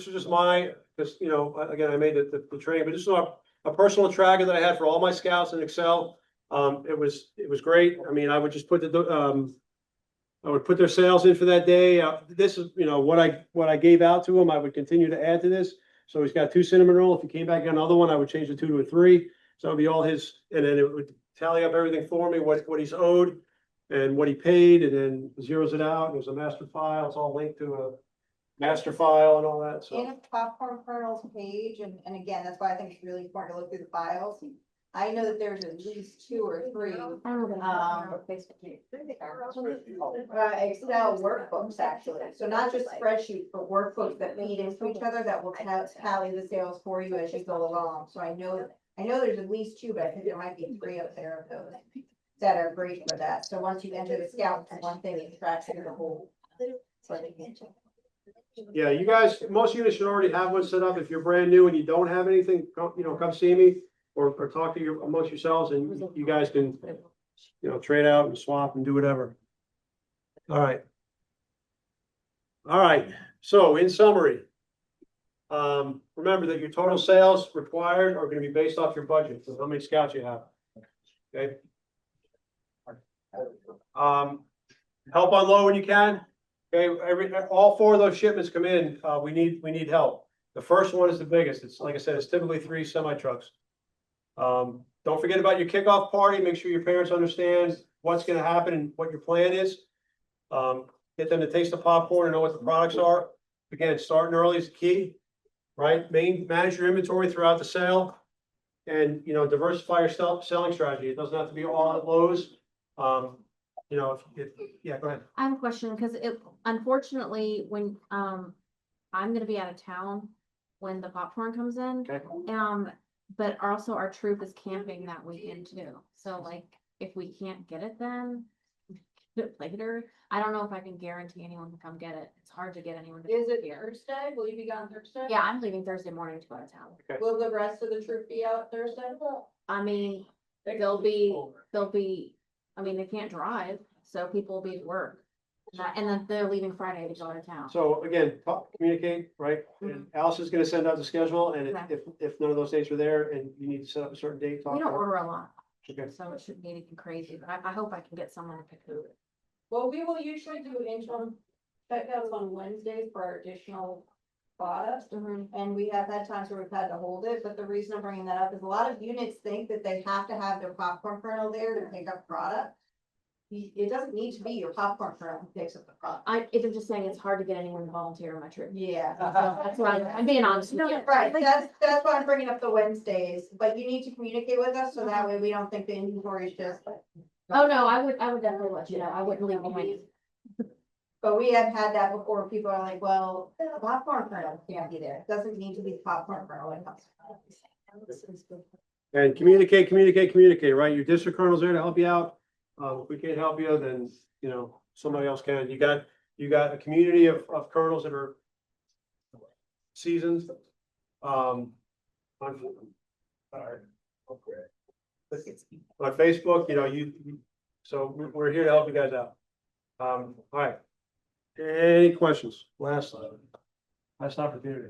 just my, just, you know, again, I made the training, but this is a personal tracker that I had for all my scouts in Excel. It was great. I mean, I would just put I would put their sales in for that day. This is, you know, what I gave out to him. I would continue to add to this. So he's got 2 cinnamon roll. If he came back on another one, I would change the 2 to a 3. So it'd be all his, and then it would tally up everything for me, what he's owed and what he paid, and then zeros it out. There's a master file. It's all linked to a master file and all that. In So a popcorn kernels page, and again, that's why I think it's really important to look through the files. I know that there's at least 2 or 3 I don't know. Excel workbooks actually. So not just spreadsheets, but workbooks that feed into each other that will tally the sales for you as you go along. So I know there's at least 2, but I think there might be 3 up there of those that are great for that. So once you enter the scout, it's one thing, it tracks it as a whole. yeah, you guys, most units should already have one set up. If you're brand new and you don't have anything, come see me or talk to amongst yourselves, and you guys can, trade out and swap and do whatever. All right. All right. So in summary, remember that your total sales required are going to be based off your budget. So how many scouts you have. Okay. Help unload when you can. Okay, all 4 of those shipments come in. We need help. The first one is the biggest. It's like I said, it's typically 3 semi trucks. Don't forget about your kickoff party. Make sure your parents understand what's going to happen and what your plan is. Get them to taste the popcorn and know what the products are. Again, starting early is the key, right? Manage your inventory throughout the sale, and diversify your selling strategy. It doesn't have to be all at Lowe's. Yeah, go ahead. I have a question, because unfortunately, when, I'm gonna be out of town when the popcorn comes in. Okay. But also our troop is camping that weekend too. So like, if we can't get it then, get it later. I don't know if I can guarantee anyone can come get it. It's hard to get anyone to Is come it here. Thursday? Will you be gone Thursday? Yeah, I'm leaving Thursday morning to go to town. Will the rest of the troop be out Thursday? I mean, they'll be, I mean, they can't drive, so people will be at work. And then they're leaving Friday to go out of town. So again, communicate, right? And Alice is gonna send out the schedule, and if none of those dates are there and you need to set up a certain date, talk We to don't her. order a lot, Okay. so it shouldn't be anything crazy, but I hope I can get someone to pick it up. Well, we will usually do interim checkouts on Wednesdays for our additional products. And we have had times where we've had to hold it, but the reason I'm bringing that up is a lot of units think that they have to have their popcorn kernel there to pick up product. It doesn't need to be your popcorn kernel who picks up the product. I'm just saying it's hard to get anyone to volunteer on my trip. Yeah. So that's why I'm being honest with you. Right, that's why I'm bringing up the Wednesdays, but you need to communicate with us, so that way we don't think the inventory is just. Oh, no, I would definitely let you know. I wouldn't leave them hanging. But we have had that before. People are like, well, the popcorn kernel can't be there. It doesn't need to be popcorn kernel. It comes. And communicate, right? Your district colonel's there to help you out. If we can't help you, then, somebody else can. You got a community of colonels that are seasoned. On Facebook, so we're here to help you guys out. All right. Any questions? Last opportunity.